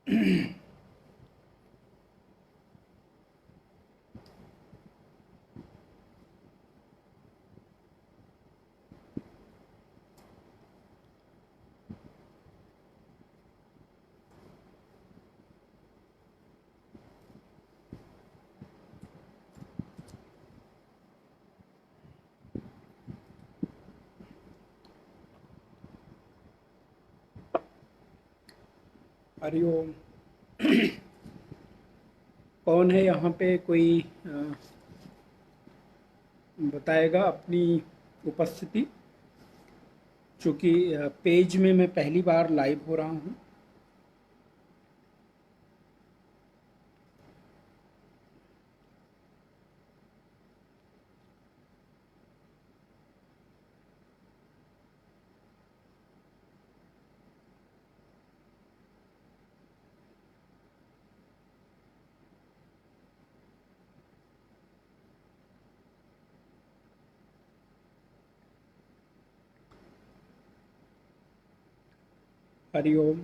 हरिओम। कौन है यहाँ पे? कोई बताएगा अपनी उपस्थिति? चूँकि पेज में मैं पहली बार लाइव हो रहा हूँ। हरिओम।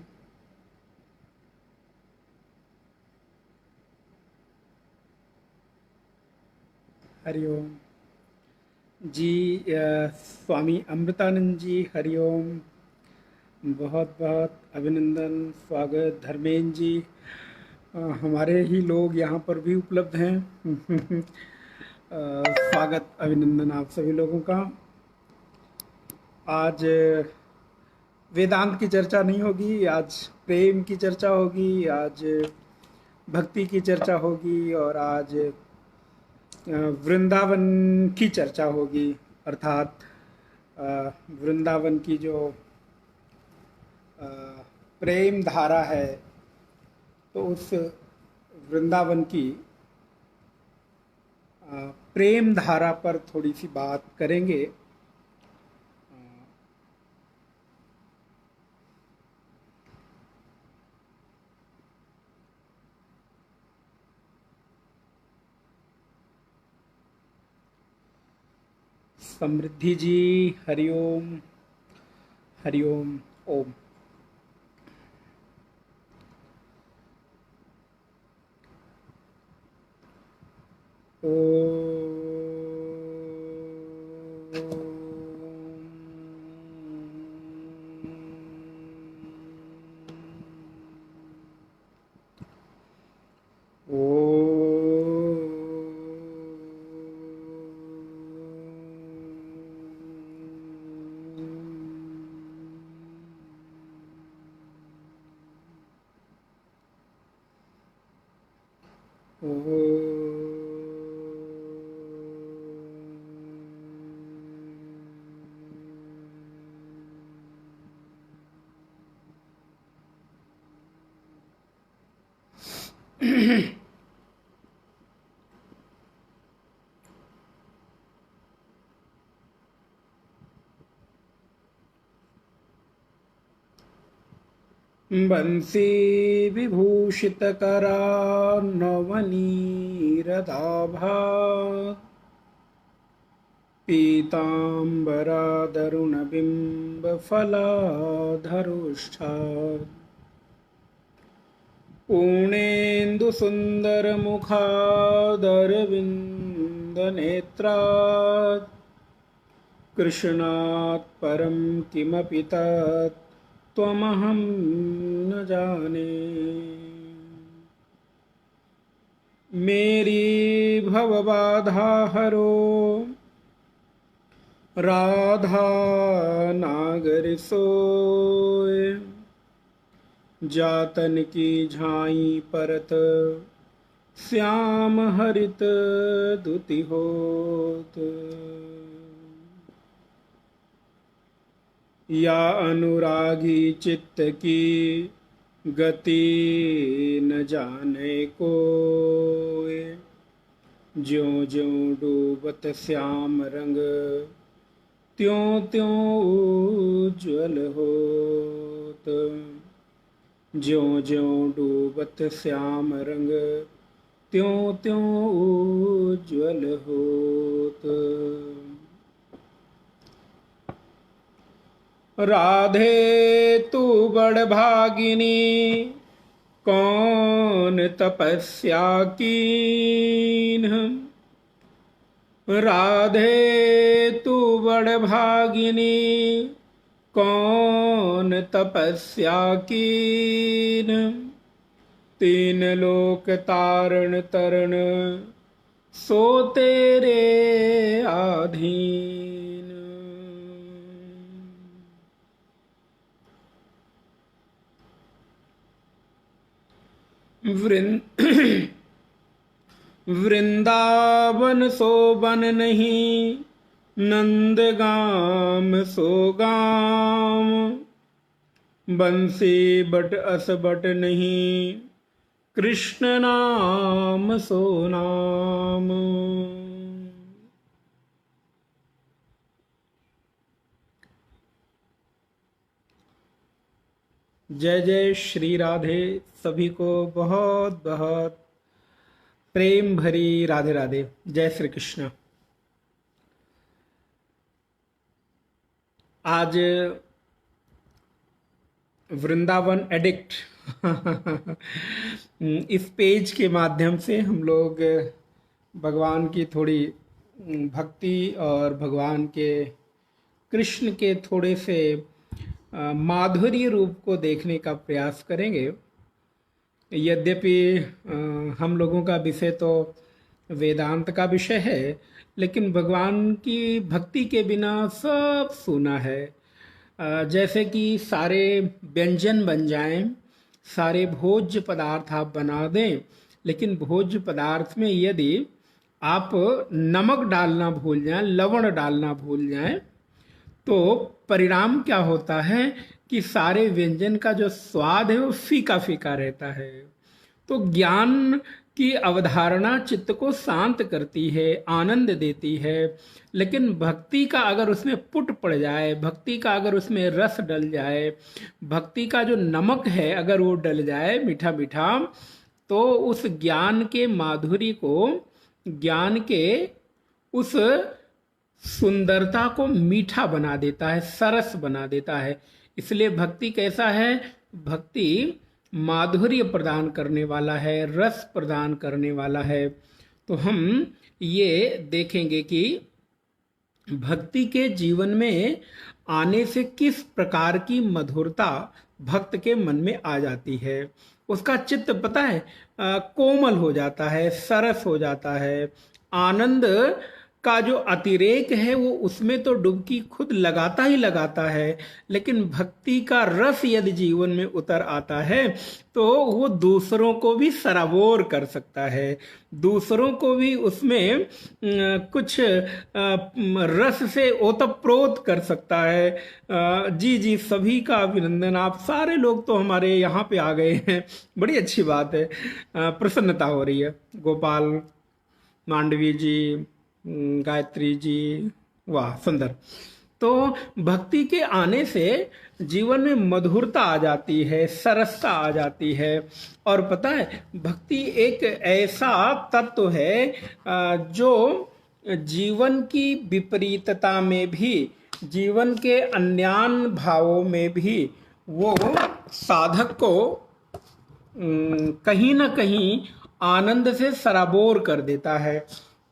हरिओम जी। स्वामी अमृतानंद जी, हरिओम। बहुत बहुत अभिनंदन, स्वागत। धर्मेंद्र जी, हमारे ही लोग यहाँ पर भी उपलब्ध हैं। स्वागत, अभिनंदन आप सभी लोगों का। आज वेदांत की चर्चा नहीं होगी, आज प्रेम की चर्चा होगी, आज भक्ति की चर्चा होगी, और आज वृंदावन की चर्चा होगी। अर्थात अ, वृंदावन की जो अ, प्रेम धारा है, तो उस वृंदावन की प्रेम धारा पर थोड़ी सी बात करेंगे। समृद्धि जी, हरिओम। हरिओम। ओम। बंसी विभूषितकरा नवनीरदाभा पीताम्बरादरुणबिम्बफलाधरुष्ठा पूर्णेन्दुसुन्दरमुखादरविन्दनेत्रात् कृष्णात् परं किमपि तत् त्वमहं न जाने। मेरी भवबाधा हरो राधा नागर सोय, जातन की झाई परत श्याम हरित दुति होत। या अनुरागी चित्त की गति न जाने कोय, ज्यों ज्यों डूबत श्याम रंग त्यों त्यों उज्ज्वल होत। ज्यों ज्यों डूबत श्याम रंग त्यों त्यों उज्ज्वल होत। राधे तू बड़ भागिनी कौन तपस्या कीन, राधे तू बड़ भागिनी, कौन तपस्या कीन, तीन लोक तारण तरण, सो तेरे आधीन। वृंदावन सो बन नहीं, नंदगाम सो गाम, बंसी बट अस बट नहीं, कृष्ण नाम सो नाम। जय जय श्री राधे। सभी को बहुत बहुत प्रेम भरी राधे राधे। जय श्री कृष्ण। आज वृंदावन एडिक्ट इस पेज के माध्यम से हम लोग भगवान की थोड़ी भक्ति और भगवान के कृष्ण के थोड़े से माधुर्य रूप को देखने का प्रयास करेंगे। यद्यपि हम लोगों का विषय तो वेदांत का विषय है, लेकिन भगवान की भक्ति के बिना सब सूना है। जैसे कि सारे व्यंजन बन जाएं, सारे भोज्य पदार्थ आप बना दें, लेकिन भोज्य पदार्थ में यदि आप नमक डालना भूल जाएं, लवण डालना भूल जाएं, तो परिणाम क्या होता है कि सारे व्यंजन का जो स्वाद है वो फीका फीका रहता है। तो ज्ञान की अवधारणा चित्त को शांत करती है, आनंद देती है, लेकिन भक्ति का अगर उसमें पुट पड़ जाए, भक्ति का अगर उसमें रस डल जाए, भक्ति का जो नमक है अगर वो डल जाए मीठा मीठा, तो उस ज्ञान के माधुर्य को, ज्ञान के उस सुंदरता को मीठा बना देता है, सरस बना देता है। इसलिए भक्ति कैसा है? भक्ति माधुर्य प्रदान करने वाला है, रस प्रदान करने वाला है। तो हम ये देखेंगे कि भक्ति के जीवन में आने से किस प्रकार की मधुरता भक्त के मन में आ जाती है। उसका चित्त पता है कोमल हो जाता है, सरस हो जाता है। आनंद का जो अतिरेक है वो उसमें तो डुबकी खुद लगाता ही लगाता है, लेकिन भक्ति का रस यदि जीवन में उतर आता है तो वो दूसरों को भी सराबोर कर सकता है, दूसरों को भी उसमें कुछ रस से ओतप्रोत कर सकता है। जी जी, सभी का अभिनंदन। आप सारे लोग तो हमारे यहाँ पे आ गए हैं, बड़ी अच्छी बात है, प्रसन्नता हो रही है। गोपाल, मांडवी जी, गायत्री जी, वाह सुंदर। तो भक्ति के आने से जीवन में मधुरता आ जाती है, सरसता आ जाती है। और पता है भक्ति एक ऐसा तत्व है जो जीवन की विपरीतता में भी, जीवन के अन्यान भावों में भी वो साधक को कहीं ना कहीं आनंद से सराबोर कर देता है।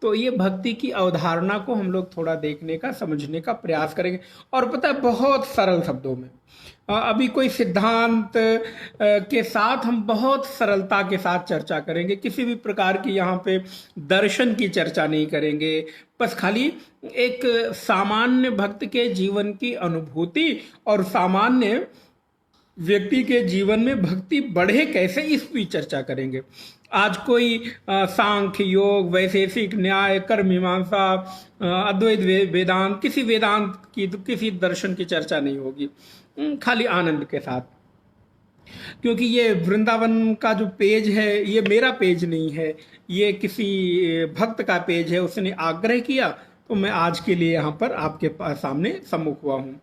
तो ये भक्ति की अवधारणा को हम लोग थोड़ा देखने का, समझने का प्रयास करेंगे। और पता है बहुत सरल शब्दों में, अभी कोई सिद्धांत के साथ हम बहुत सरलता के साथ चर्चा करेंगे। किसी भी प्रकार की यहाँ पे दर्शन की चर्चा नहीं करेंगे, बस खाली एक सामान्य भक्त के जीवन की अनुभूति और सामान्य व्यक्ति के जीवन में भक्ति बढ़े कैसे, इस पर चर्चा करेंगे। आज कोई सांख्य, योग, वैशेषिक न्याय, कर्म मीमांसा, अद्वैत वेदांत, किसी वेदांत की, किसी दर्शन की चर्चा नहीं होगी, खाली आनंद के साथ। क्योंकि ये वृंदावन का जो पेज है ये मेरा पेज नहीं है, ये किसी भक्त का पेज है, उसने आग्रह किया तो मैं आज के लिए यहाँ पर आपके सामने सम्मुख हुआ हूँ।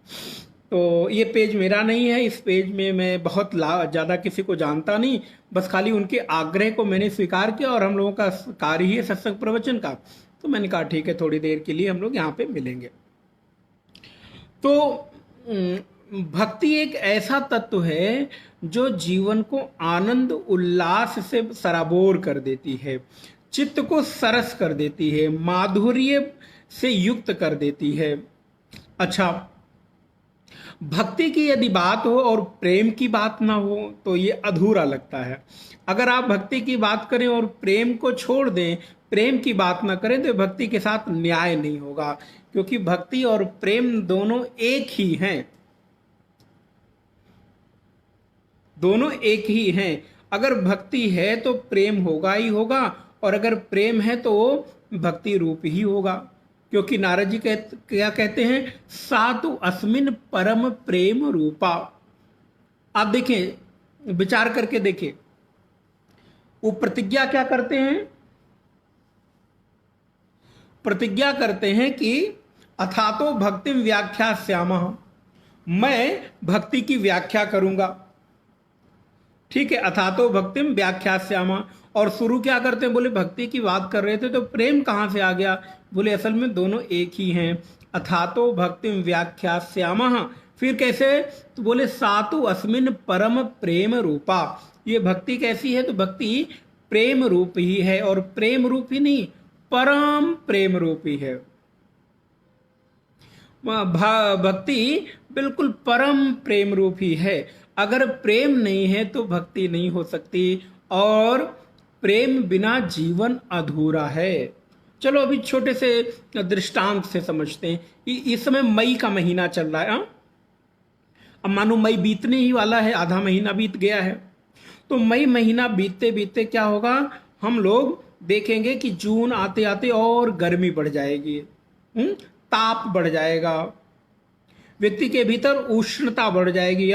तो ये पेज मेरा नहीं है, इस पेज में मैं बहुत ज़्यादा किसी को जानता नहीं, बस खाली उनके आग्रह को मैंने स्वीकार किया। और हम लोगों का कार्य ही है सत्संग प्रवचन का, तो मैंने कहा ठीक है थोड़ी देर के लिए हम लोग यहाँ पे मिलेंगे। तो भक्ति एक ऐसा तत्व है जो जीवन को आनंद उल्लास से सराबोर कर देती है, चित्त को सरस कर देती है, माधुर्य से युक्त कर देती है। अच्छा, भक्ति की यदि बात हो और प्रेम की बात ना हो तो ये अधूरा लगता है। अगर आप भक्ति की बात करें और प्रेम को छोड़ दें, प्रेम की बात ना करें, तो भक्ति के साथ न्याय नहीं होगा, क्योंकि भक्ति और प्रेम दोनों एक ही हैं, दोनों एक ही हैं। अगर भक्ति है तो प्रेम होगा ही होगा, और अगर प्रेम है तो भक्ति रूप ही होगा, क्योंकि नारद जी क्या कहते हैं, सातु अस्मिन परम प्रेम रूपा। आप देखें, विचार करके देखें, वो प्रतिज्ञा क्या करते हैं, प्रतिज्ञा करते हैं कि अथातो भक्तिम व्याख्यास्यामः, मैं भक्ति की व्याख्या करूंगा। ठीक है, अथातो भक्तिम व्याख्यास्यामः। और शुरू क्या करते हैं, बोले भक्ति की बात कर रहे थे तो प्रेम कहां से आ गया, बोले असल में दोनों एक ही हैं। अथातो भक्तिम व्याख्यास्यामः, फिर कैसे, तो बोले सातु अस्मिन परम प्रेम रूपा। ये भक्ति कैसी है, तो भक्ति प्रेम रूप ही है, और प्रेम रूप ही नहीं, परम प्रेम रूप ही है। भक्ति बिल्कुल परम प्रेम रूप ही है। अगर प्रेम नहीं है तो भक्ति नहीं हो सकती, और प्रेम बिना जीवन अधूरा है। चलो अभी छोटे से दृष्टांत से समझते हैं। इस समय मई का महीना चल रहा है। अब मानो मई बीतने ही वाला है, आधा महीना बीत गया है। तो मई महीना बीतते बीतते क्या होगा, हम लोग देखेंगे कि जून आते आते और गर्मी बढ़ जाएगी, ताप बढ़ जाएगा, व्यक्ति के भीतर उष्णता बढ़ जाएगी।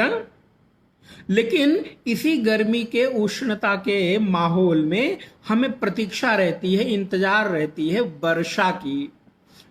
लेकिन इसी गर्मी के उष्णता के माहौल में हमें प्रतीक्षा रहती है, इंतजार रहती है वर्षा की,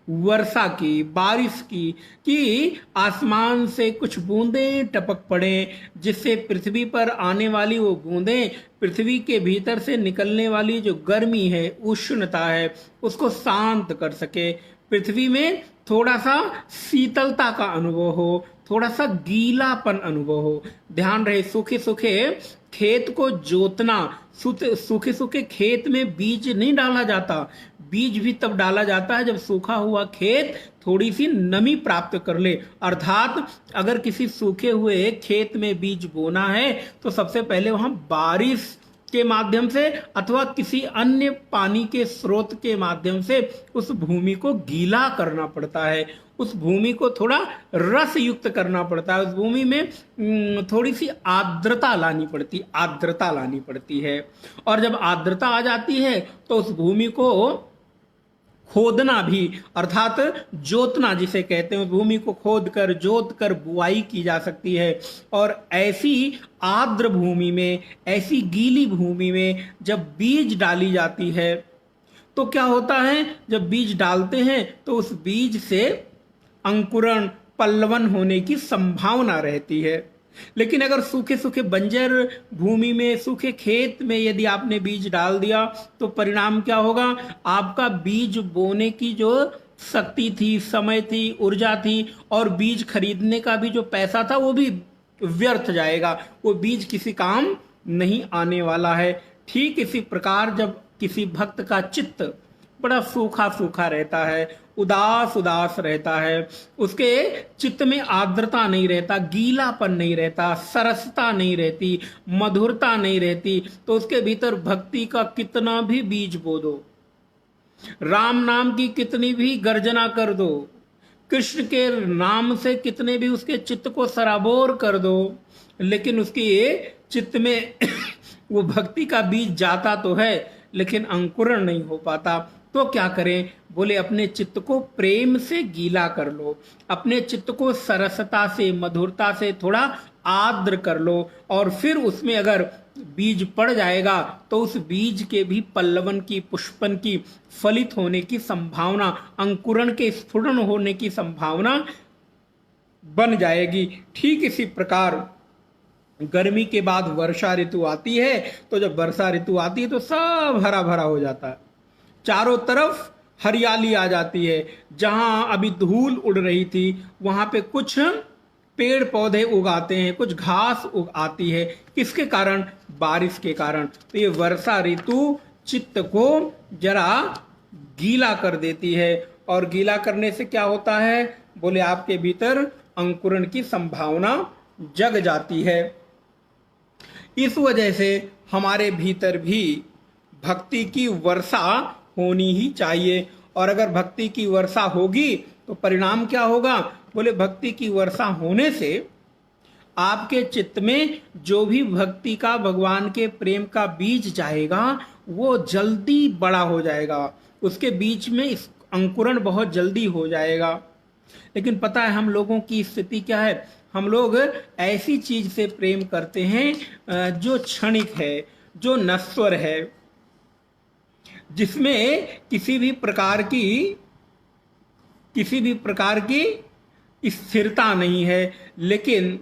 वर्षा की, बारिश की, कि आसमान से कुछ बूंदें टपक पड़े, जिससे पृथ्वी पर आने वाली वो बूंदें पृथ्वी के भीतर से निकलने वाली जो गर्मी है, उष्णता है, उसको शांत कर सके, पृथ्वी में थोड़ा सा शीतलता का अनुभव हो, थोड़ा सा गीलापन अनुभव हो। ध्यान रहे, सूखे सूखे खेत को जोतना, सूखे सूखे खेत में बीज नहीं डाला जाता, बीज भी तब डाला जाता है जब सूखा हुआ खेत थोड़ी सी नमी प्राप्त कर ले। अर्थात अगर किसी सूखे हुए खेत में बीज बोना है तो सबसे पहले वहां बारिश के माध्यम से अथवा किसी अन्य पानी के स्रोत के माध्यम से उस भूमि को गीला करना पड़ता है, उस भूमि को थोड़ा रस युक्त करना पड़ता है, उस भूमि में थोड़ी सी आर्द्रता लानी पड़ती है। और जब आर्द्रता आ जाती है तो उस भूमि को खोदना भी, अर्थात जोतना जिसे कहते हैं, भूमि को खोद कर जोत कर बुआई की जा सकती है। और ऐसी आर्द्र भूमि में, ऐसी गीली भूमि में जब बीज डाली जाती है तो क्या होता है, जब बीज डालते हैं तो उस बीज से अंकुरण, पल्लवन होने की संभावना रहती है। लेकिन अगर सूखे सूखे बंजर भूमि में, सूखे खेत में यदि आपने बीज डाल दिया तो परिणाम क्या होगा, आपका बीज बोने की जो शक्ति थी, समय थी, ऊर्जा थी, और बीज खरीदने का भी जो पैसा था वो भी व्यर्थ जाएगा, वो बीज किसी काम नहीं आने वाला है। ठीक इसी प्रकार जब किसी भक्त का चित्त बड़ा सूखा सूखा रहता है, उदास उदास रहता है, उसके चित्त में आर्द्रता नहीं रहता, गीलापन नहीं रहता, सरसता नहीं रहती, मधुरता नहीं रहती, तो उसके भीतर भक्ति का कितना भी बीज बो दो, राम नाम की कितनी भी गर्जना कर दो, कृष्ण के नाम से कितने भी उसके चित्त को सराबोर कर दो, लेकिन उसके चित्त में वो भक्ति का बीज जाता तो है लेकिन अंकुरण नहीं हो पाता। तो क्या करें, बोले अपने चित्त को प्रेम से गीला कर लो, अपने चित्त को सरसता से, मधुरता से थोड़ा आर्द्र कर लो, और फिर उसमें अगर बीज पड़ जाएगा तो उस बीज के भी पल्लवन की, पुष्पन की, फलित होने की संभावना, अंकुरण के स्फुटन होने की संभावना बन जाएगी। ठीक इसी प्रकार गर्मी के बाद वर्षा ऋतु आती है, तो जब वर्षा ऋतु आती है तो सब हरा भरा हो जाता है, चारों तरफ हरियाली आ जाती है। जहां अभी धूल उड़ रही थी वहां पे कुछ पेड़ पौधे उगाते हैं, कुछ घास आती है, किसके कारण? बारिश के कारण। तो ये वर्षा ऋतु चित्त को जरा गीला कर देती है, और गीला करने से क्या होता है? बोले आपके भीतर अंकुरण की संभावना जग जाती है। इस वजह से हमारे भीतर भी भक्ति की वर्षा होनी ही चाहिए, और अगर भक्ति की वर्षा होगी तो परिणाम क्या होगा? बोले भक्ति की वर्षा होने से आपके चित्त में जो भी भक्ति का, भगवान के प्रेम का बीज जाएगा वो जल्दी बड़ा हो जाएगा, उसके बीच में इस अंकुरण बहुत जल्दी हो जाएगा। लेकिन पता है हम लोगों की स्थिति क्या है? हम लोग ऐसी चीज से प्रेम करते हैं जो क्षणिक है, जो नश्वर है, जिसमें किसी भी प्रकार की स्थिरता नहीं है। लेकिन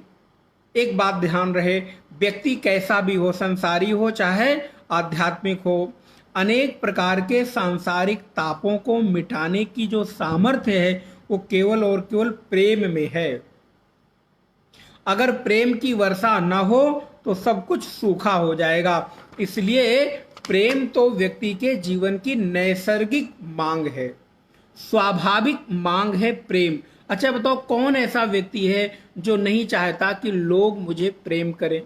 एक बात ध्यान रहे, व्यक्ति कैसा भी हो, संसारी हो चाहे आध्यात्मिक हो, अनेक प्रकार के सांसारिक तापों को मिटाने की जो सामर्थ्य है वो केवल और केवल प्रेम में है। अगर प्रेम की वर्षा न हो तो सब कुछ सूखा हो जाएगा। इसलिए प्रेम तो व्यक्ति के जीवन की नैसर्गिक मांग है, स्वाभाविक मांग है प्रेम। अच्छा बताओ, कौन ऐसा व्यक्ति है जो नहीं चाहता कि लोग मुझे प्रेम करें?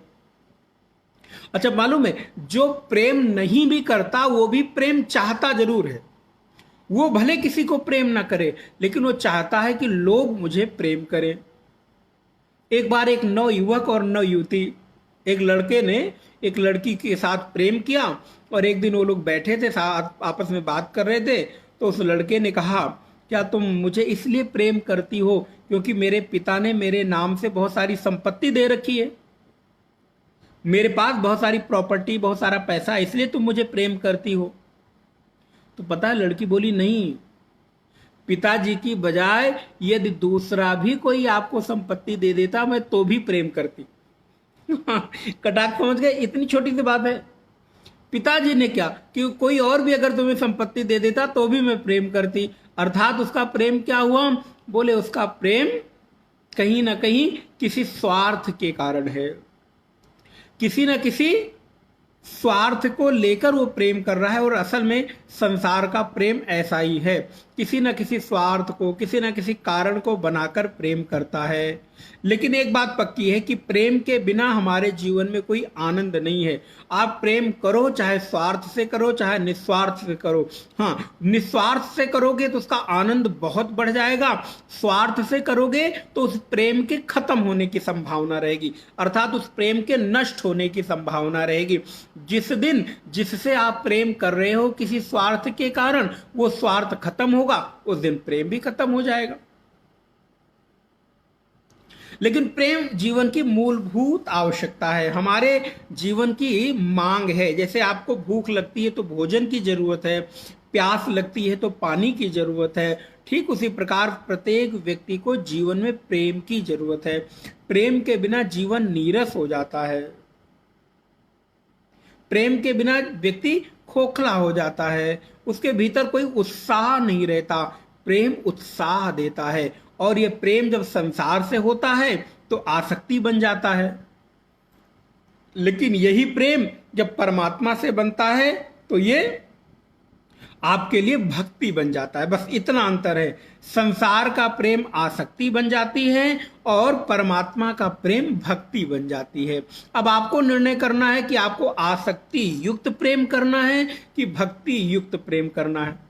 अच्छा मालूम है, जो प्रेम नहीं भी करता वो भी प्रेम चाहता जरूर है। वो भले किसी को प्रेम ना करे, लेकिन वो चाहता है कि लोग मुझे प्रेम करें। एक बार एक नव युवक और नव युवती, एक लड़के ने एक लड़की के साथ प्रेम किया, और एक दिन वो लोग बैठे थे साथ, आपस में बात कर रहे थे। तो उस लड़के ने कहा, क्या तुम मुझे इसलिए प्रेम करती हो क्योंकि मेरे पिता ने मेरे नाम से बहुत सारी संपत्ति दे रखी है, मेरे पास बहुत सारी प्रॉपर्टी, बहुत सारा पैसा, इसलिए तुम मुझे प्रेम करती हो? तो पता है लड़की बोली, नहीं, पिताजी की बजाय यदि दूसरा भी कोई आपको संपत्ति दे देता मैं तो भी प्रेम करती। कटाक्ष समझ गए? इतनी छोटी सी बात है। पिताजी ने क्या कि कोई और भी अगर तुम्हें संपत्ति दे देता तो भी मैं प्रेम करती। अर्थात उसका प्रेम क्या हुआ? बोले उसका प्रेम कहीं ना कहीं किसी स्वार्थ के कारण है, किसी न किसी स्वार्थ को लेकर वो प्रेम कर रहा है। और असल में संसार का प्रेम ऐसा ही है, किसी न किसी स्वार्थ को, किसी न किसी कारण को बनाकर प्रेम करता है। लेकिन एक बात पक्की है कि प्रेम के बिना हमारे जीवन में कोई आनंद नहीं है। आप प्रेम करो, चाहे स्वार्थ से करो चाहे निस्वार्थ से करो। हाँ, निस्वार्थ से करोगे तो उसका आनंद बहुत बढ़ जाएगा, स्वार्थ से करोगे तो उस प्रेम के खत्म होने की संभावना रहेगी, अर्थात उस प्रेम के नष्ट होने की संभावना रहेगी। जिस दिन जिससे आप प्रेम कर रहे हो किसी स्वार्थ के कारण, वो स्वार्थ खत्म होगा, उस दिन प्रेम भी खत्म हो जाएगा। लेकिन प्रेम जीवन की मूलभूत आवश्यकता है, हमारे जीवन की मांग है। जैसे आपको भूख लगती है तो भोजन की जरूरत है, प्यास लगती है तो पानी की जरूरत है, ठीक उसी प्रकार प्रत्येक व्यक्ति को जीवन में प्रेम की जरूरत है। प्रेम के बिना जीवन नीरस हो जाता है, प्रेम के बिना व्यक्ति खोखला हो जाता है, उसके भीतर कोई उत्साह नहीं रहता। प्रेम उत्साह देता है, और ये प्रेम जब संसार से होता है तो आसक्ति बन जाता है, लेकिन यही प्रेम जब परमात्मा से बनता है तो ये आपके लिए भक्ति बन जाता है। बस इतना अंतर है, संसार का प्रेम आसक्ति बन जाती है और परमात्मा का प्रेम भक्ति बन जाती है। अब आपको निर्णय करना है कि आपको आसक्ति युक्त प्रेम करना है कि भक्ति युक्त प्रेम करना है।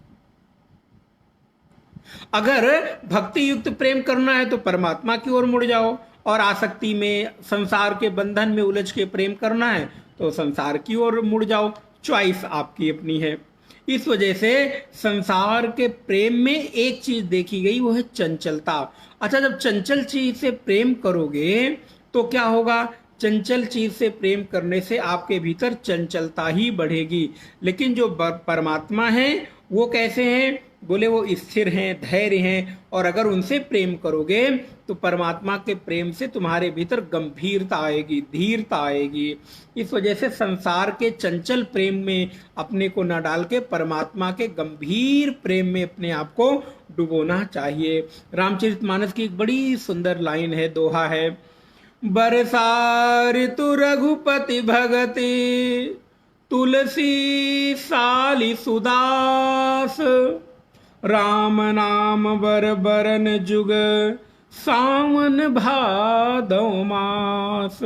अगर भक्ति युक्त प्रेम करना है तो परमात्मा की ओर मुड़ जाओ, और आसक्ति में, संसार के बंधन में उलझ के प्रेम करना है तो संसार की ओर मुड़ जाओ। चॉइस आपकी अपनी है। इस वजह से संसार के प्रेम में एक चीज देखी गई, वो है चंचलता। अच्छा, जब चंचल चीज से प्रेम करोगे तो क्या होगा? चंचल चीज से प्रेम करने से आपके भीतर चंचलता ही बढ़ेगी। लेकिन जो परमात्मा है वो कैसे हैं? बोले वो स्थिर हैं, धैर्य हैं, और अगर उनसे प्रेम करोगे तो परमात्मा के प्रेम से तुम्हारे भीतर गंभीरता आएगी, धीरता आएगी। इस वजह से संसार के चंचल प्रेम में अपने को न डाल के परमात्मा के गंभीर प्रेम में अपने आप को डुबोना चाहिए। रामचरितमानस की एक बड़ी सुंदर लाइन है, दोहा है, बरसा ऋतु रघुपति भगति तुलसी साली सुदास, राम नाम बर बरन जुग सावन भादौ मास।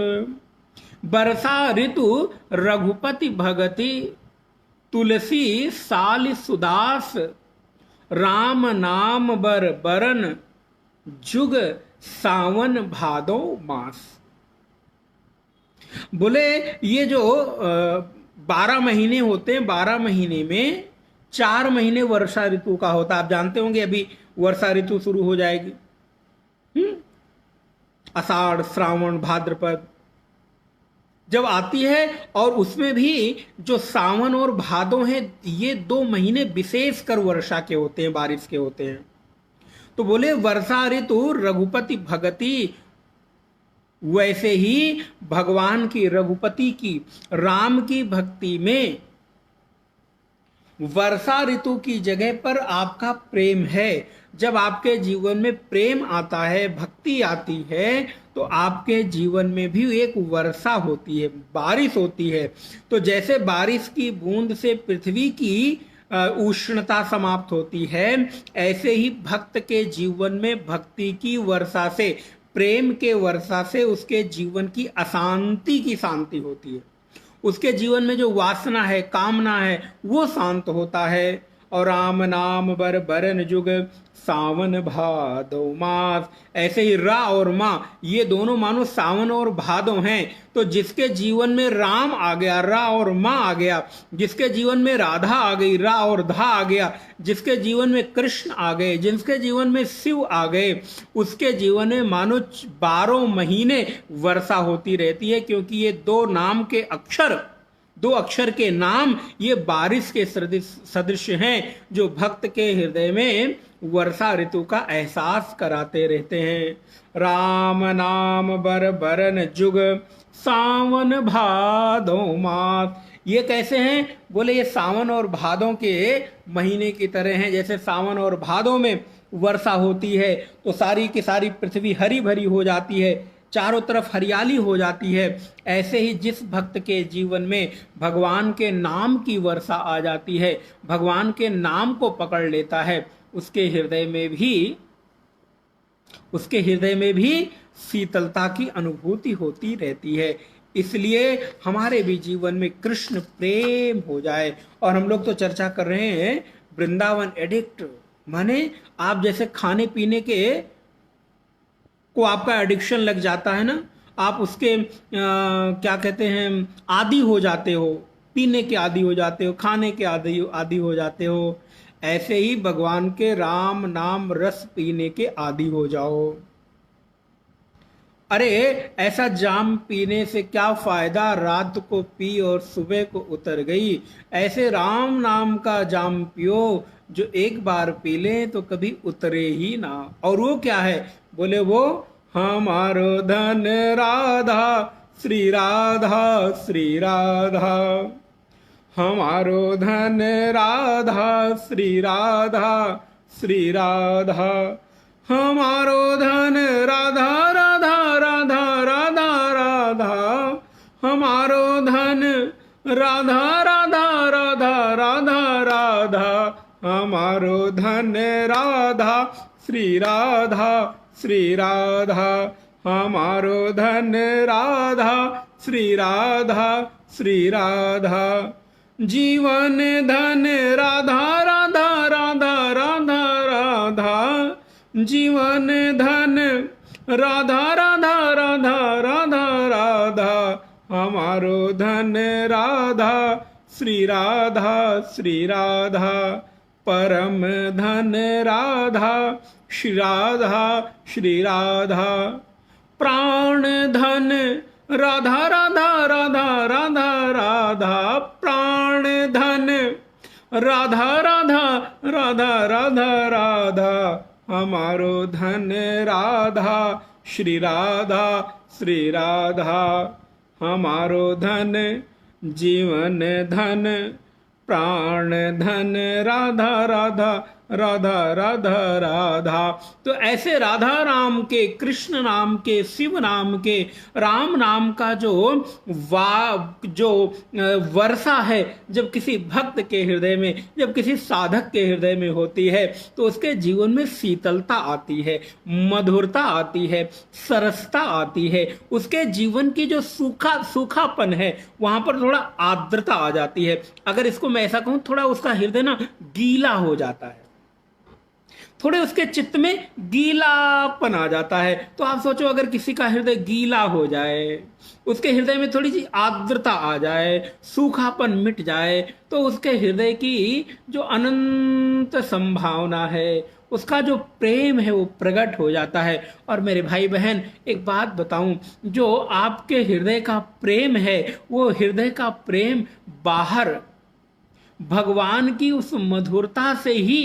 बरसा ऋतु रघुपति भगति तुलसी साली सुदास, राम नाम बर बरन जुग सावन भादौ मास। बोले ये जो 12 महीने होते हैं, 12 महीने में 4 महीने वर्षा ऋतु का होता है। आप जानते होंगे अभी वर्षा ऋतु शुरू हो जाएगी, आषाढ़ श्रावण भाद्रपद जब आती है, और उसमें भी जो सावन और भादो हैं, ये 2 महीने विशेषकर वर्षा के होते हैं, बारिश के होते हैं। तो बोले वर्षा ऋतु रघुपति भगति, वैसे ही भगवान की, रघुपति की, राम की भक्ति में वर्षा ऋतु की जगह पर आपका प्रेम है। जब आपके जीवन में प्रेम आता है, भक्ति आती है, तो आपके जीवन में भी एक वर्षा होती है, बारिश होती है। तो जैसे बारिश की बूंद से पृथ्वी की उष्णता समाप्त होती है, ऐसे ही भक्त के जीवन में भक्ति की वर्षा से, प्रेम के वर्षा से उसके जीवन की अशांति की शांति होती है। उसके जीवन में जो वासना है, कामना है, वो शांत होता है। और राम नाम बर बरन जुग सावन भादो मास। ऐसे ही रा और माँ, ये दोनों मानो सावन और भादो हैं। तो जिसके जीवन में राम आ गया, रा और माँ आ गया, जिसके जीवन में राधा आ गई, रा और धा आ गया, जिसके जीवन में कृष्ण आ गए, जिसके जीवन में शिव आ गए, उसके जीवन में मानो 12 महीने वर्षा होती रहती है। क्योंकि ये 2 नाम के अक्षर, 2 अक्षर के नाम ये बारिश के सदृश हैं, जो भक्त के हृदय में वर्षा ऋतु का एहसास कराते रहते हैं। राम नाम बर बरन जुग सावन भादो मास। ये कैसे हैं? बोले ये सावन और भादों के महीने की तरह हैं। जैसे सावन और भादों में वर्षा होती है तो सारी की सारी पृथ्वी हरी भरी हो जाती है, चारों तरफ हरियाली हो जाती है। ऐसे ही जिस भक्त के जीवन में भगवान के नाम की वर्षा आ जाती है, भगवान के नाम को पकड़ लेता है, उसके हृदय में भी शीतलता की अनुभूति होती रहती है। इसलिए हमारे भी जीवन में कृष्ण प्रेम हो जाए। और हम लोग तो चर्चा कर रहे हैं वृंदावन एडिक्ट, माने आप जैसे खाने पीने के को आपका एडिक्शन लग जाता है ना, आप उसके क्या कहते हैं, आदी हो जाते हो, पीने के आदी हो जाते हो, खाने के आदी हो जाते हो। ऐसे ही भगवान के राम नाम रस पीने के आदी हो जाओ। अरे ऐसा जाम पीने से क्या फायदा, रात को पी और सुबह को उतर गई। ऐसे राम नाम का जाम पियो जो एक बार पी ले तो कभी उतरे ही ना। और वो क्या है? बोले वो हमारो धन राधा श्री राधा श्री राधा, हमारो धन राधा श्री राधा श्री राधा, हमारो धन राधा राधा राधा राधा राधा, हमारो धन राधा राधा राधा राधा राधा, हमारो धन राधा श्री राधा श्री राधा, हमारो धन राधा श्री राधा श्री राधा। जीवन धन राधा राधा राधा राधा राधा, जीवन धन राधा राधा राधा राधा राधा, हमारो धन राधा श्री राधा श्री राधा, परम धन राधा श्री राधा श्री राधा, प्राण धन राधा राधा राधा राधा राधा, प्राण धन राधा राधा राधा राधा राधा हमारो धन राधा, श्री राधा श्री राधा हमारो धन, जीवन धन प्राण धन, राधा राधा राधा राधा राधा। तो ऐसे राधा नाम के, कृष्ण नाम के, शिव नाम के, राम नाम का जो वर्षा है जब किसी भक्त के हृदय में, जब किसी साधक के हृदय में होती है तो उसके जीवन में शीतलता आती है, मधुरता आती है, सरसता आती है। उसके जीवन की जो सूखापन है वहां पर थोड़ा आर्द्रता आ जाती है। अगर इसको मैं ऐसा कहूं, थोड़ा उसका हृदय ना गीला हो जाता है, थोड़े उसके चित्त में गीलापन आ जाता है। तो आप सोचो, अगर किसी का हृदय गीला हो जाए, उसके हृदय में थोड़ी सी आर्द्रता आ जाए, सूखापन मिट जाए, तो उसके हृदय की जो अनंत संभावना है, उसका जो प्रेम है वो प्रकट हो जाता है। और मेरे भाई बहन, एक बात बताऊं, जो आपके हृदय का प्रेम है वो हृदय का प्रेम बाहर भगवान की उस मधुरता से ही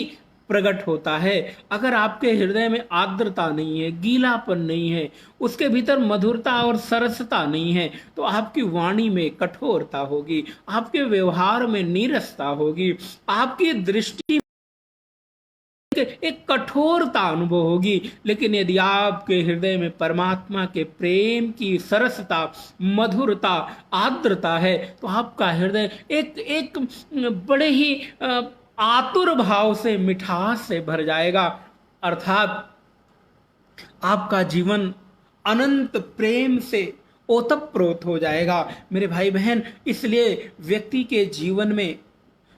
प्रकट होता है। अगर आपके हृदय में आर्द्रता नहीं है, गीलापन नहीं है, उसके भीतर मधुरता और सरसता नहीं है, तो आपकी वाणी में कठोरता होगी, आपके व्यवहार में नीरसता होगी, आपकी दृष्टि एक कठोरता अनुभव होगी। लेकिन यदि आपके हृदय में परमात्मा के प्रेम की सरसता, मधुरता, आर्द्रता है, तो आपका हृदय एक बड़े ही आतुर भाव से, मिठास से भर जाएगा। अर्थात आपका जीवन अनंत प्रेम से ओतप्रोत हो जाएगा। मेरे भाई बहन, इसलिए व्यक्ति के जीवन में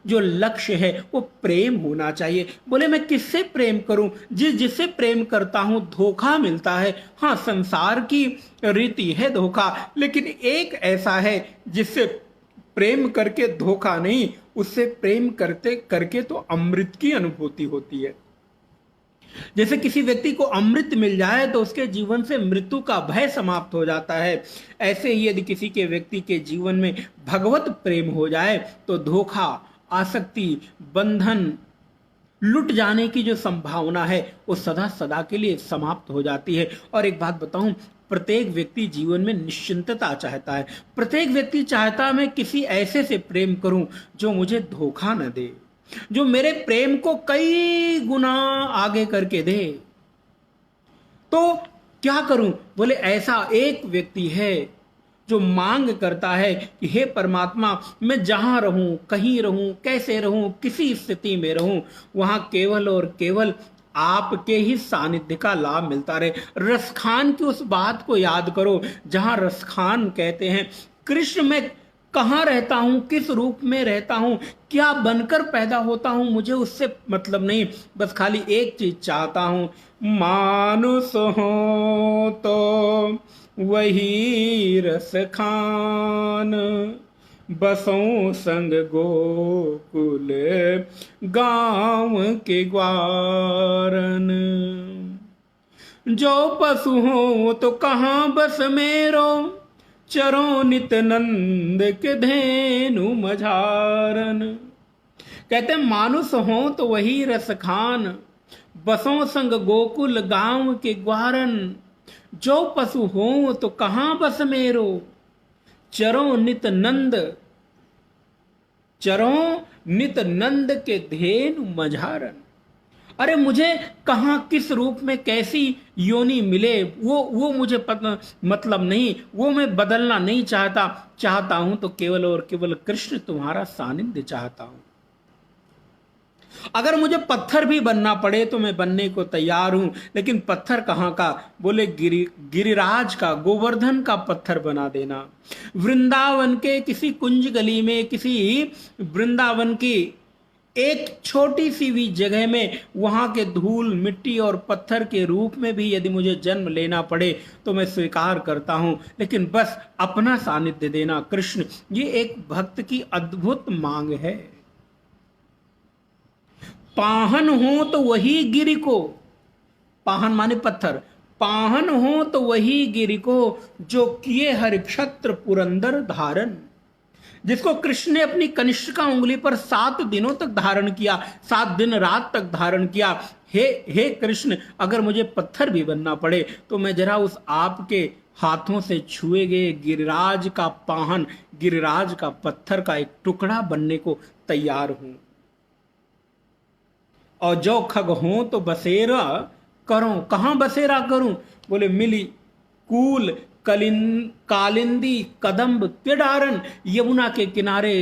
जो लक्ष्य है वो प्रेम होना चाहिए। बोले मैं किससे प्रेम करूं? जिससे प्रेम करता हूं धोखा मिलता है। हाँ, संसार की रीति है धोखा, लेकिन एक ऐसा है जिससे प्रेम करके धोखा नहीं, उससे प्रेम करते करके तो अमृत की अनुभूति होती है। जैसे किसी व्यक्ति को अमृत मिल जाए तो उसके जीवन से मृत्यु का भय समाप्त हो जाता है, ऐसे ही यदि किसी के व्यक्ति के जीवन में भगवत प्रेम हो जाए तो धोखा, आसक्ति, बंधन, लुट जाने की जो संभावना है वो सदा सदा के लिए समाप्त हो जाती है। और एक बात बताऊं, प्रत्येक व्यक्ति जीवन में निश्चिंतता चाहता है। प्रत्येक व्यक्ति चाहता है मैं किसी ऐसे से प्रेम करूं जो मुझे धोखा न दे, जो मेरे प्रेम को कई गुना आगे करके दे। तो क्या करूं? बोले ऐसा एक व्यक्ति है जो मांग करता है कि हे परमात्मा, मैं जहां रहूं, कहीं रहूं, कैसे रहूं, किसी स्थिति में रहूं, वहां केवल और केवल आपके ही सानिध्य का लाभ मिलता रहे। रसखान की उस बात को याद करो जहां रसखान कहते हैं, कृष्ण मैं कहाँ रहता हूं, किस रूप में रहता हूं, क्या बनकर पैदा होता हूं, मुझे उससे मतलब नहीं, बस खाली एक चीज चाहता हूं, मानुष हो तो वही रस खान, बसों संग गोकुल गांव के ग्वारन, जो पशु हो तो कहाँ बस मेरो, चरो नित नंद के धेनु मझारन। कहते मानुष हो तो वही रस खान, बसों संग गोकुल गांव के ग्वारन, जो पशु हो तो कहाँ बस मेरो, चरो नित नंद, चरो नित नंद के धेनु मझारन। अरे मुझे कहाँ, किस रूप में, कैसी योनि मिले वो मुझे पता मतलब नहीं, वो मैं बदलना नहीं चाहता हूं तो केवल और केवल कृष्ण तुम्हारा सानिध्य चाहता हूं। अगर मुझे पत्थर भी बनना पड़े तो मैं बनने को तैयार हूं, लेकिन पत्थर कहाँ का? बोले गिरिराज का, गोवर्धन का पत्थर बना देना। वृंदावन के किसी कुंज गली में, किसी वृंदावन की एक छोटी सी भी जगह में, वहां के धूल, मिट्टी और पत्थर के रूप में भी यदि मुझे जन्म लेना पड़े तो मैं स्वीकार करता हूं, लेकिन बस अपना सानिध्य देना कृष्ण। ये एक भक्त की अद्भुत मांग है। पाहन हो तो वही गिरि को, पाहन माने पत्थर, पाहन हो तो वही गिरि को, जो किए हर क्षत्र पुरंदर धारण। जिसको कृष्ण ने अपनी कनिष्ठिका उंगली पर 7 दिनों तक धारण किया, 7 दिन रात तक धारण किया। हे कृष्ण, अगर मुझे पत्थर भी बनना पड़े तो मैं जरा उस आपके हाथों से छुए गए गिरिराज का पाहन, गिरिराज का पत्थर का एक टुकड़ा बनने को तैयार हूं। और जो खग हो तो बसेरा करूं, कहां बसेरा करूं? बोले मिली कूल कालिंदी कदम्ब तिडारन, यमुना के किनारे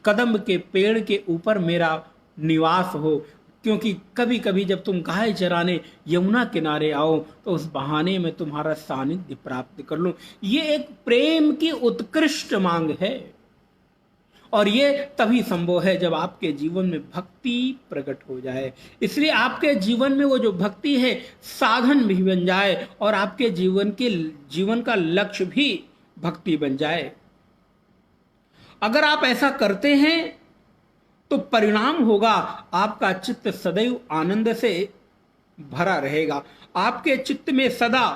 कदम्ब के पेड़ के ऊपर मेरा निवास हो। क्योंकि कभी कभी जब तुम गाय चराने यमुना किनारे आओ तो उस बहाने में तुम्हारा सानिध्य प्राप्त कर लूं। ये एक प्रेम की उत्कृष्ट मांग है, और ये तभी संभव है जब आपके जीवन में भक्ति प्रकट हो जाए। इसलिए आपके जीवन में वो जो भक्ति है साधन भी बन जाए, और आपके जीवन का लक्ष्य भी भक्ति बन जाए। अगर आप ऐसा करते हैं तो परिणाम होगा आपका चित्त सदैव आनंद से भरा रहेगा। आपके चित्त में सदा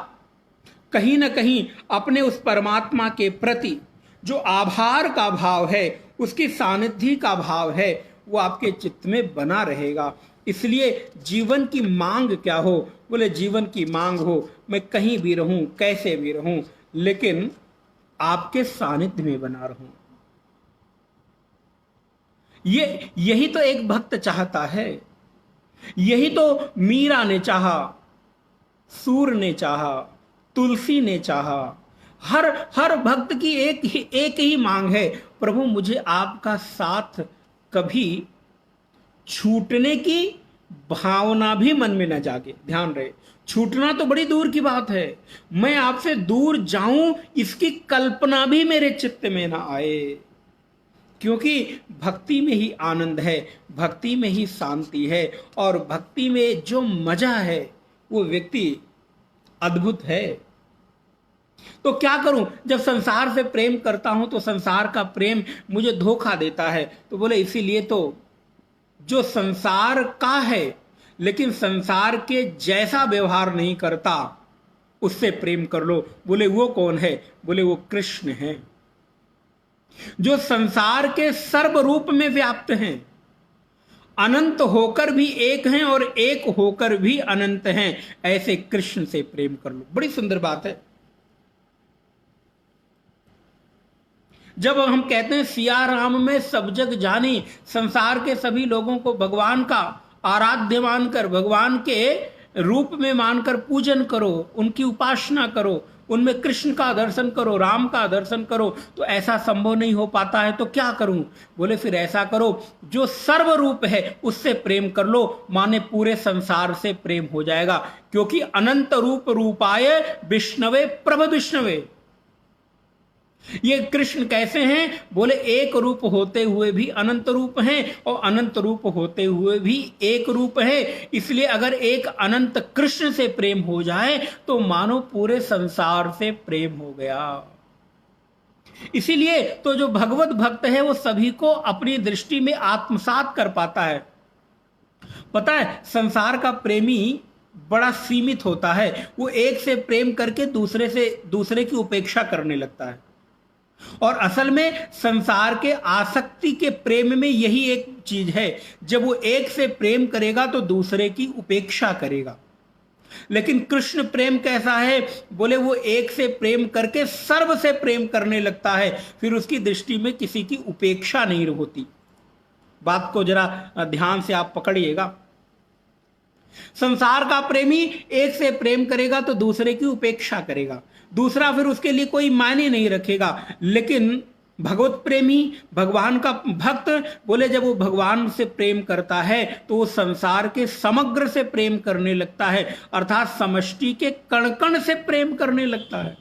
कहीं ना कहीं अपने उस परमात्मा के प्रति जो आभार का भाव है, उसकी सानिध्य का भाव है, वो आपके चित्त में बना रहेगा। इसलिए जीवन की मांग क्या हो? बोले जीवन की मांग हो मैं कहीं भी रहूं, कैसे भी रहूं, लेकिन आपके सानिध्य में बना रहूं। यही तो एक भक्त चाहता है, यही तो मीरा ने चाहा, सूर ने चाहा, तुलसी ने चाहा। हर भक्त की एक ही मांग है, प्रभु मुझे आपका साथ कभी छूटने की भावना भी मन में न जागे। ध्यान रहे, छूटना तो बड़ी दूर की बात है, मैं आपसे दूर जाऊं इसकी कल्पना भी मेरे चित्त में ना आए। क्योंकि भक्ति में ही आनंद है, भक्ति में ही शांति है, और भक्ति में जो मजा है वो व्यक्ति अद्भुत है। तो क्या करूं? जब संसार से प्रेम करता हूं तो संसार का प्रेम मुझे धोखा देता है। तो बोले इसीलिए तो जो संसार का है लेकिन संसार के जैसा व्यवहार नहीं करता, उससे प्रेम कर लो। बोले वो कौन है? बोले वो कृष्ण है, जो संसार के सर्व रूप में व्याप्त हैं, अनंत होकर भी एक हैं और एक होकर भी अनंत हैं। ऐसे कृष्ण से प्रेम कर लो। बड़ी सुंदर बात है। जब हम कहते हैं सिया राम में सब जग जानी, संसार के सभी लोगों को भगवान का आराध्य मानकर, भगवान के रूप में मानकर पूजन करो, उनकी उपासना करो, उनमें कृष्ण का दर्शन करो, राम का दर्शन करो, तो ऐसा संभव नहीं हो पाता है। तो क्या करूं? बोले फिर ऐसा करो, जो सर्व रूप है उससे प्रेम कर लो, माने पूरे संसार से प्रेम हो जाएगा। क्योंकि अनंत रूप रूपाय विष्णवे प्रभ विष्णवे। ये कृष्ण कैसे हैं? बोले एक रूप होते हुए भी अनंत रूप हैं, और अनंत रूप होते हुए भी एक रूप है। इसलिए अगर एक अनंत कृष्ण से प्रेम हो जाए तो मानो पूरे संसार से प्रेम हो गया। इसीलिए तो जो भगवत भक्त है वो सभी को अपनी दृष्टि में आत्मसात कर पाता है। पता है, संसार का प्रेमी बड़ा सीमित होता है, वो एक से प्रेम करके दूसरे की उपेक्षा करने लगता है। और असल में संसार के आसक्ति के प्रेम में यही एक चीज है, जब वो एक से प्रेम करेगा तो दूसरे की उपेक्षा करेगा। लेकिन कृष्ण प्रेम कैसा है? बोले वो एक से प्रेम करके सर्व से प्रेम करने लगता है, फिर उसकी दृष्टि में किसी की उपेक्षा नहीं होती। बात को जरा ध्यान से आप पकड़िएगा। संसार का प्रेमी एक से प्रेम करेगा तो दूसरे की उपेक्षा करेगा, दूसरा फिर उसके लिए कोई मायने नहीं रखेगा। लेकिन भगवत प्रेमी, भगवान का भक्त, बोले जब वो भगवान से प्रेम करता है तो वो संसार के समग्र से प्रेम करने लगता है, अर्थात समष्टि के कण कण से प्रेम करने लगता है।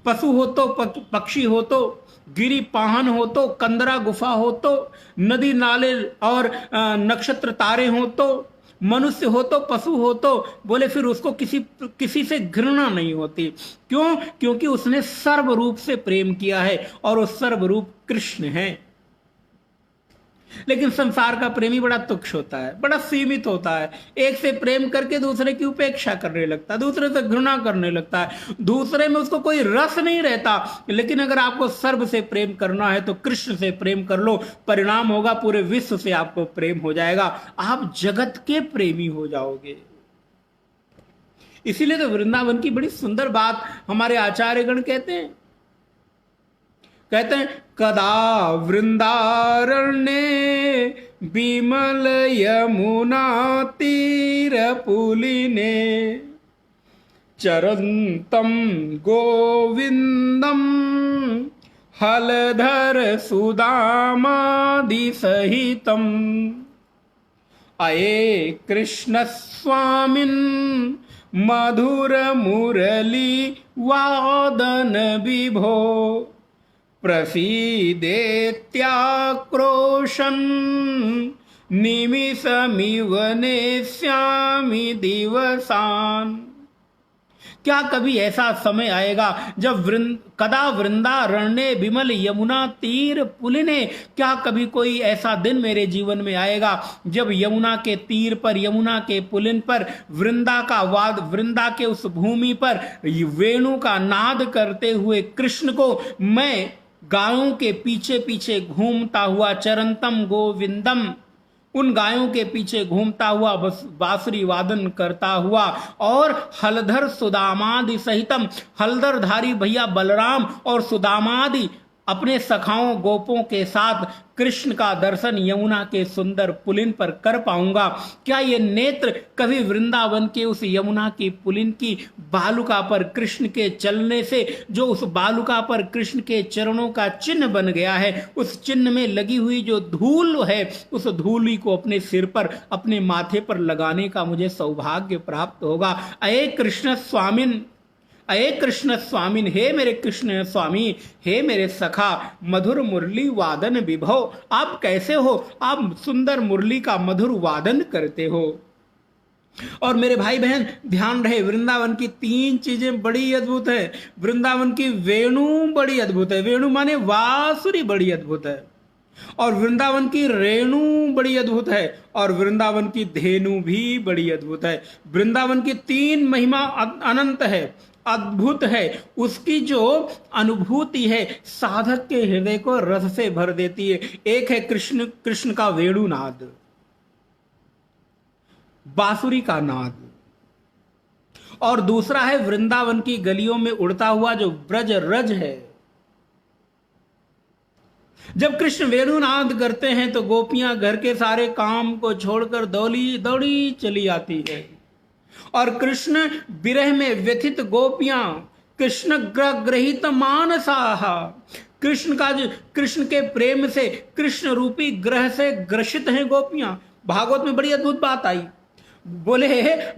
पशु हो तो, पक्षी हो तो, गिरी पाहन हो तो, कंदरा गुफा हो तो, नदी नाले और नक्षत्र तारे हो तो, मनुष्य हो तो, पशु हो तो, बोले फिर उसको किसी से घृणा नहीं होती। क्यों? क्योंकि उसने सर्व रूप से प्रेम किया है, और वो सर्व रूप कृष्ण है। लेकिन संसार का प्रेमी बड़ा तुच्छ होता है, बड़ा सीमित होता है। एक से प्रेम करके दूसरे की उपेक्षा करने लगता है, दूसरे से घृणा करने लगता है, दूसरे में उसको कोई रस नहीं रहता। लेकिन अगर आपको सर्व से प्रेम करना है तो कृष्ण से प्रेम कर लो, परिणाम होगा पूरे विश्व से आपको प्रेम हो जाएगा, आप जगत के प्रेमी हो जाओगे। इसीलिए तो वृंदावन की बड़ी सुंदर बात हमारे आचार्यगण कहते हैं कदा वृंदारण्ये विमल यमुना तीर पुलिने चरंतम गोविंदम हलधर सुदामादि सहितम अये कृष्ण स्वामिन् मधुर मुरली वादन विभो प्रसीदेत्याक्रोशन् निमिषमिव नेष्यामि दिवसान्। क्या कभी ऐसा समय आएगा जब कदा वृंदारण्ये विमल यमुना तीर पुलिने, क्या कभी कोई ऐसा दिन मेरे जीवन में आएगा जब यमुना के तीर पर, यमुना के पुलिन पर, वृंदा के उस भूमि पर वेणु का नाद करते हुए कृष्ण को मैं गायों के पीछे पीछे घूमता हुआ, चरंतम गोविंदम, उन गायों के पीछे घूमता हुआ, बांसुरी वादन करता हुआ, और हलधर सुदामादि सहितम, हलधरधारी भैया बलराम और सुदामादि अपने सखाओं गोपों के साथ कृष्ण का दर्शन यमुना के सुंदर पुलिन पर कर पाऊंगा। क्या ये नेत्र कभी वृंदावन के उस यमुना की पुलिन की बालुका पर कृष्ण के चलने से, जो उस बालुका पर कृष्ण के चरणों का चिन्ह बन गया है, उस चिन्ह में लगी हुई जो धूल है, उस धूली को अपने सिर पर, अपने माथे पर लगाने का मुझे सौभाग्य प्राप्त होगा। अये कृष्ण स्वामिन, अये कृष्ण स्वामिन, हे मेरे कृष्ण स्वामी, हे मेरे सखा, मधुर मुरली वादन विभव, आप कैसे हो? आप सुंदर मुरली का मधुर वादन करते हो। और मेरे भाई बहन ध्यान रहे, वृंदावन की तीन चीजें बड़ी अद्भुत है। वृंदावन की वेणु बड़ी अद्भुत है, वेणु माने बांसुरी बड़ी अद्भुत है, और वृंदावन की रेणु बड़ी अद्भुत है, और वृंदावन की धेनु भी बड़ी अद्भुत है। वृंदावन की तीन महिमा अनंत है, अद्भुत है। उसकी जो अनुभूति है साधक के हृदय को रस से भर देती है। एक है कृष्ण का वेणुनाद, बांसुरी का नाद, और दूसरा है वृंदावन की गलियों में उड़ता हुआ जो ब्रज रज है। जब कृष्ण वेणुनाद करते हैं तो गोपियां घर के सारे काम को छोड़कर दौड़ी चली आती है, और कृष्ण विरह में व्यथित गोपियां, कृष्ण ग्रहित मानसाः, कृष्ण के प्रेम से, कृष्ण रूपी ग्रह से ग्रसित हैं गोपियां। भागवत में बड़ी अद्भुत बात आई, बोले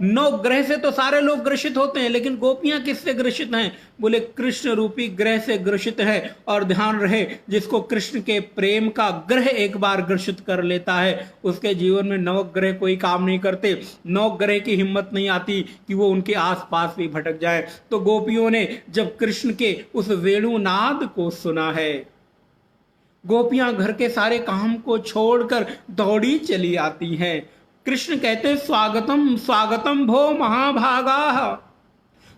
9 ग्रह से तो सारे लोग ग्रसित होते हैं, लेकिन गोपियां किससे ग्रसित हैं? बोले कृष्ण रूपी ग्रह से ग्रसित है। और ध्यान रहे, जिसको कृष्ण के प्रेम का ग्रह एक बार ग्रसित कर लेता है, उसके जीवन में 9 ग्रह कोई काम नहीं करते, 9 ग्रह की हिम्मत नहीं आती कि वो उनके आसपास भी भटक जाए। तो गोपियों ने जब कृष्ण के उस वेणुनाद को सुना है, गोपियां घर के सारे काम को छोड़कर दौड़ी चली आती हैं। कृष्ण कहते स्वागतम स्वागतम भो महाभागा,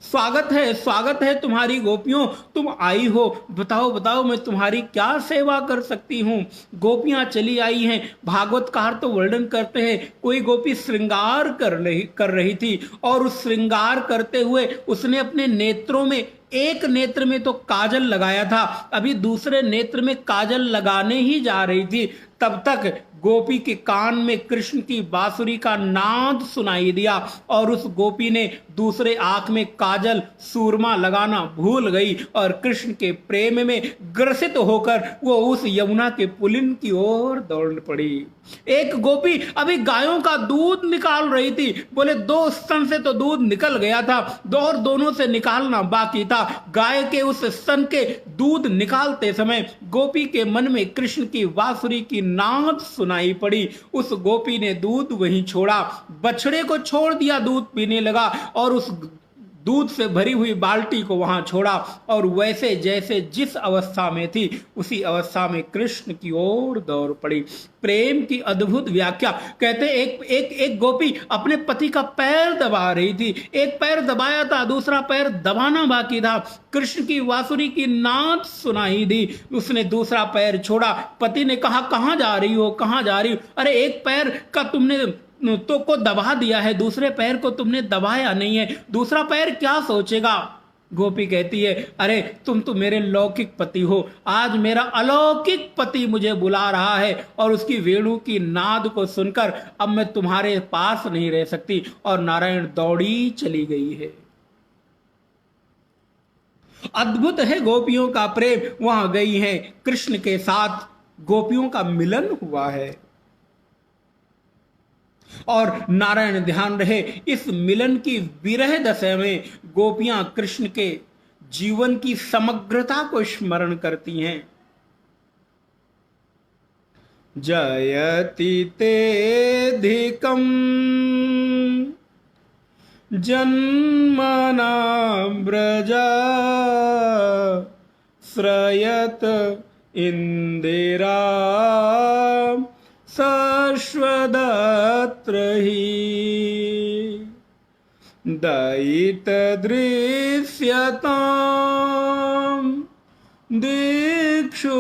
स्वागत है तुम्हारी गोपियों, तुम आई हो, बताओ मैं तुम्हारी क्या सेवा कर सकती हूँ। गोपियां चली आई हैं। भागवतकार तो वर्णन करते हैं, कोई गोपी श्रृंगार कर रही थी, और उस श्रृंगार करते हुए उसने अपने नेत्रों में, एक नेत्र में तो काजल लगाया था, अभी दूसरे नेत्र में काजल लगाने ही जा रही थी, तब तक गोपी के कान में कृष्ण की बांसुरी का नाद सुनाई दिया, और उस गोपी ने दूसरे आंख में काजल सूरमा लगाना भूल गई, और कृष्ण के प्रेम में ग्रसित होकर वो उस यमुना के पुलिन की ओर दौड़ पड़ी। एक गोपी अभी गायों का दूध निकाल रही थी, बोले 2 स्तन से तो दूध निकल गया था, और दोनों से निकालना बाकी था। गाय के उस स्तन के दूध निकालते समय गोपी के मन में कृष्ण की बांसुरी की नाद सुनाई पड़ी। उस गोपी ने दूध वहीं छोड़ा, बछड़े को छोड़ दिया, दूध पीने लगा, और उस दूध से भरी हुई बाल्टी को वहां छोड़ा और वैसे जैसे जिस अवस्था में थी उसी अवस्था में कृष्ण की ओर दौड़ पड़ी। प्रेम की अद्भुत व्याख्या। कहते एक गोपी अपने पति का पैर दबा रही थी, एक पैर दबाया था, दूसरा पैर दबाना बाकी था। कृष्ण की बांसुरी की नाद सुनाई दी, उसने दूसरा पैर छोड़ा। पति ने कहा, कहां जा रही हो, कहां जा रही हो? अरे एक पैर का तुमने तो को दबा दिया है, दूसरे पैर को तुमने दबाया नहीं है, दूसरा पैर क्या सोचेगा? गोपी कहती है, अरे तुम तो मेरे लौकिक पति हो, आज मेरा अलौकिक पति मुझे बुला रहा है और उसकी वेणु की नाद को सुनकर अब मैं तुम्हारे पास नहीं रह सकती। और नारायण दौड़ी चली गई है। अद्भुत है गोपियों का प्रेम। वहां गई है, कृष्ण के साथ गोपियों का मिलन हुआ है। और नारायण ध्यान रहे, इस मिलन की विरह दशा में गोपियां कृष्ण के जीवन की समग्रता को स्मरण करती हैं। जयति तेधिकम जन्मना व्रजा श्रयत इंदिरा शाश्वदत्र हि दयित दृश्यताम् दीक्षुतावका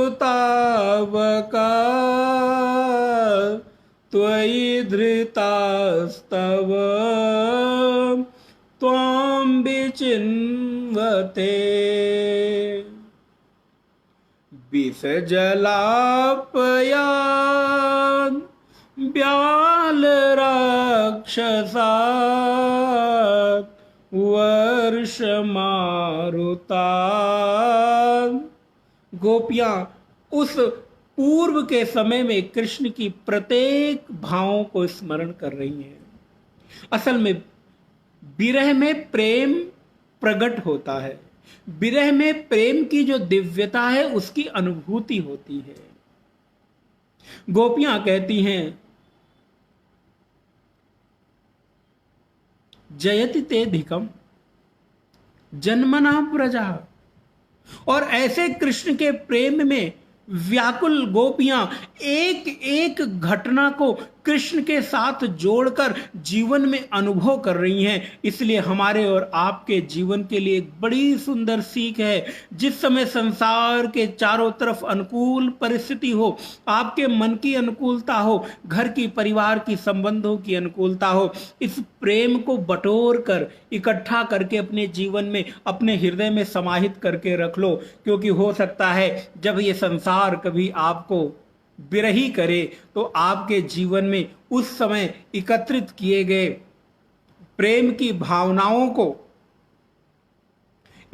त्वयि धृतास्तव त्वां विचिन्वते विष जलापयान् व्याल राक्षसात् वर्ष मारुतान्। गोपियां उस पूर्व के समय में कृष्ण की प्रत्येक भावों को स्मरण कर रही हैं। असल में विरह में प्रेम प्रकट होता है, विरह में प्रेम की जो दिव्यता है उसकी अनुभूति होती है। गोपियां कहती हैं, जयति ते धिकम जन्मना प्रजा। और ऐसे कृष्ण के प्रेम में व्याकुल गोपियां एक एक घटना को कृष्ण के साथ जोड़कर जीवन में अनुभव कर रही हैं। इसलिए हमारे और आपके जीवन के लिए एक बड़ी सुंदर सीख है। जिस समय संसार के चारों तरफ अनुकूल परिस्थिति हो, आपके मन की अनुकूलता हो, घर की परिवार की संबंधों की अनुकूलता हो, इस प्रेम को बटोर कर इकट्ठा करके अपने जीवन में, अपने हृदय में समाहित करके रख लो। क्योंकि हो सकता है जब ये संसार कभी आपको विरही करे तो आपके जीवन में उस समय एकत्रित किए गए प्रेम की भावनाओं को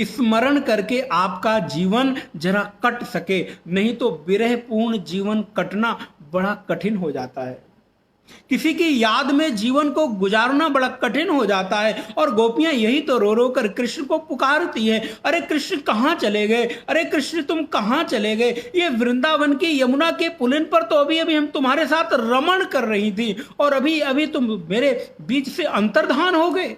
स्मरण करके आपका जीवन जरा कट सके। नहीं तो विरहपूर्ण जीवन कटना बड़ा कठिन हो जाता है। किसी की याद में जीवन को गुजारना बड़ा कठिन हो जाता है। और गोपियां यही तो रो रो कर कृष्ण को पुकारती है, अरे कृष्ण कहां चले गए, अरे कृष्ण तुम कहां चले गए? ये वृंदावन की यमुना के पुलिन पर तो अभी अभी हम तुम्हारे साथ रमण कर रही थी और अभी अभी तुम मेरे बीच से अंतर्धान हो गए।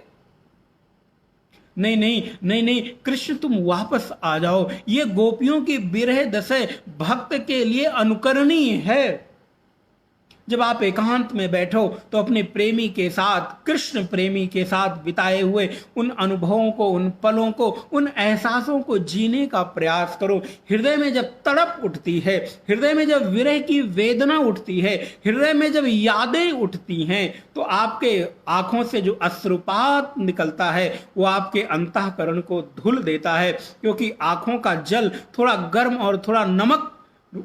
नहीं नहीं नहीं नहीं, कृष्ण तुम वापस आ जाओ। ये गोपियों की विरह दशा भक्त के लिए अनुकरणीय है। जब आप एकांत में बैठो तो अपने प्रेमी के साथ, कृष्ण प्रेमी के साथ बिताए हुए उन अनुभवों को, उन पलों को, उन एहसासों को जीने का प्रयास करो। हृदय में जब तड़प उठती है, हृदय में जब विरह की वेदना उठती है, हृदय में जब यादें उठती हैं, तो आपके आंखों से जो अश्रुपात निकलता है वो आपके अंतःकरण को धुल देता है। क्योंकि आंखों का जल थोड़ा गर्म और थोड़ा नमक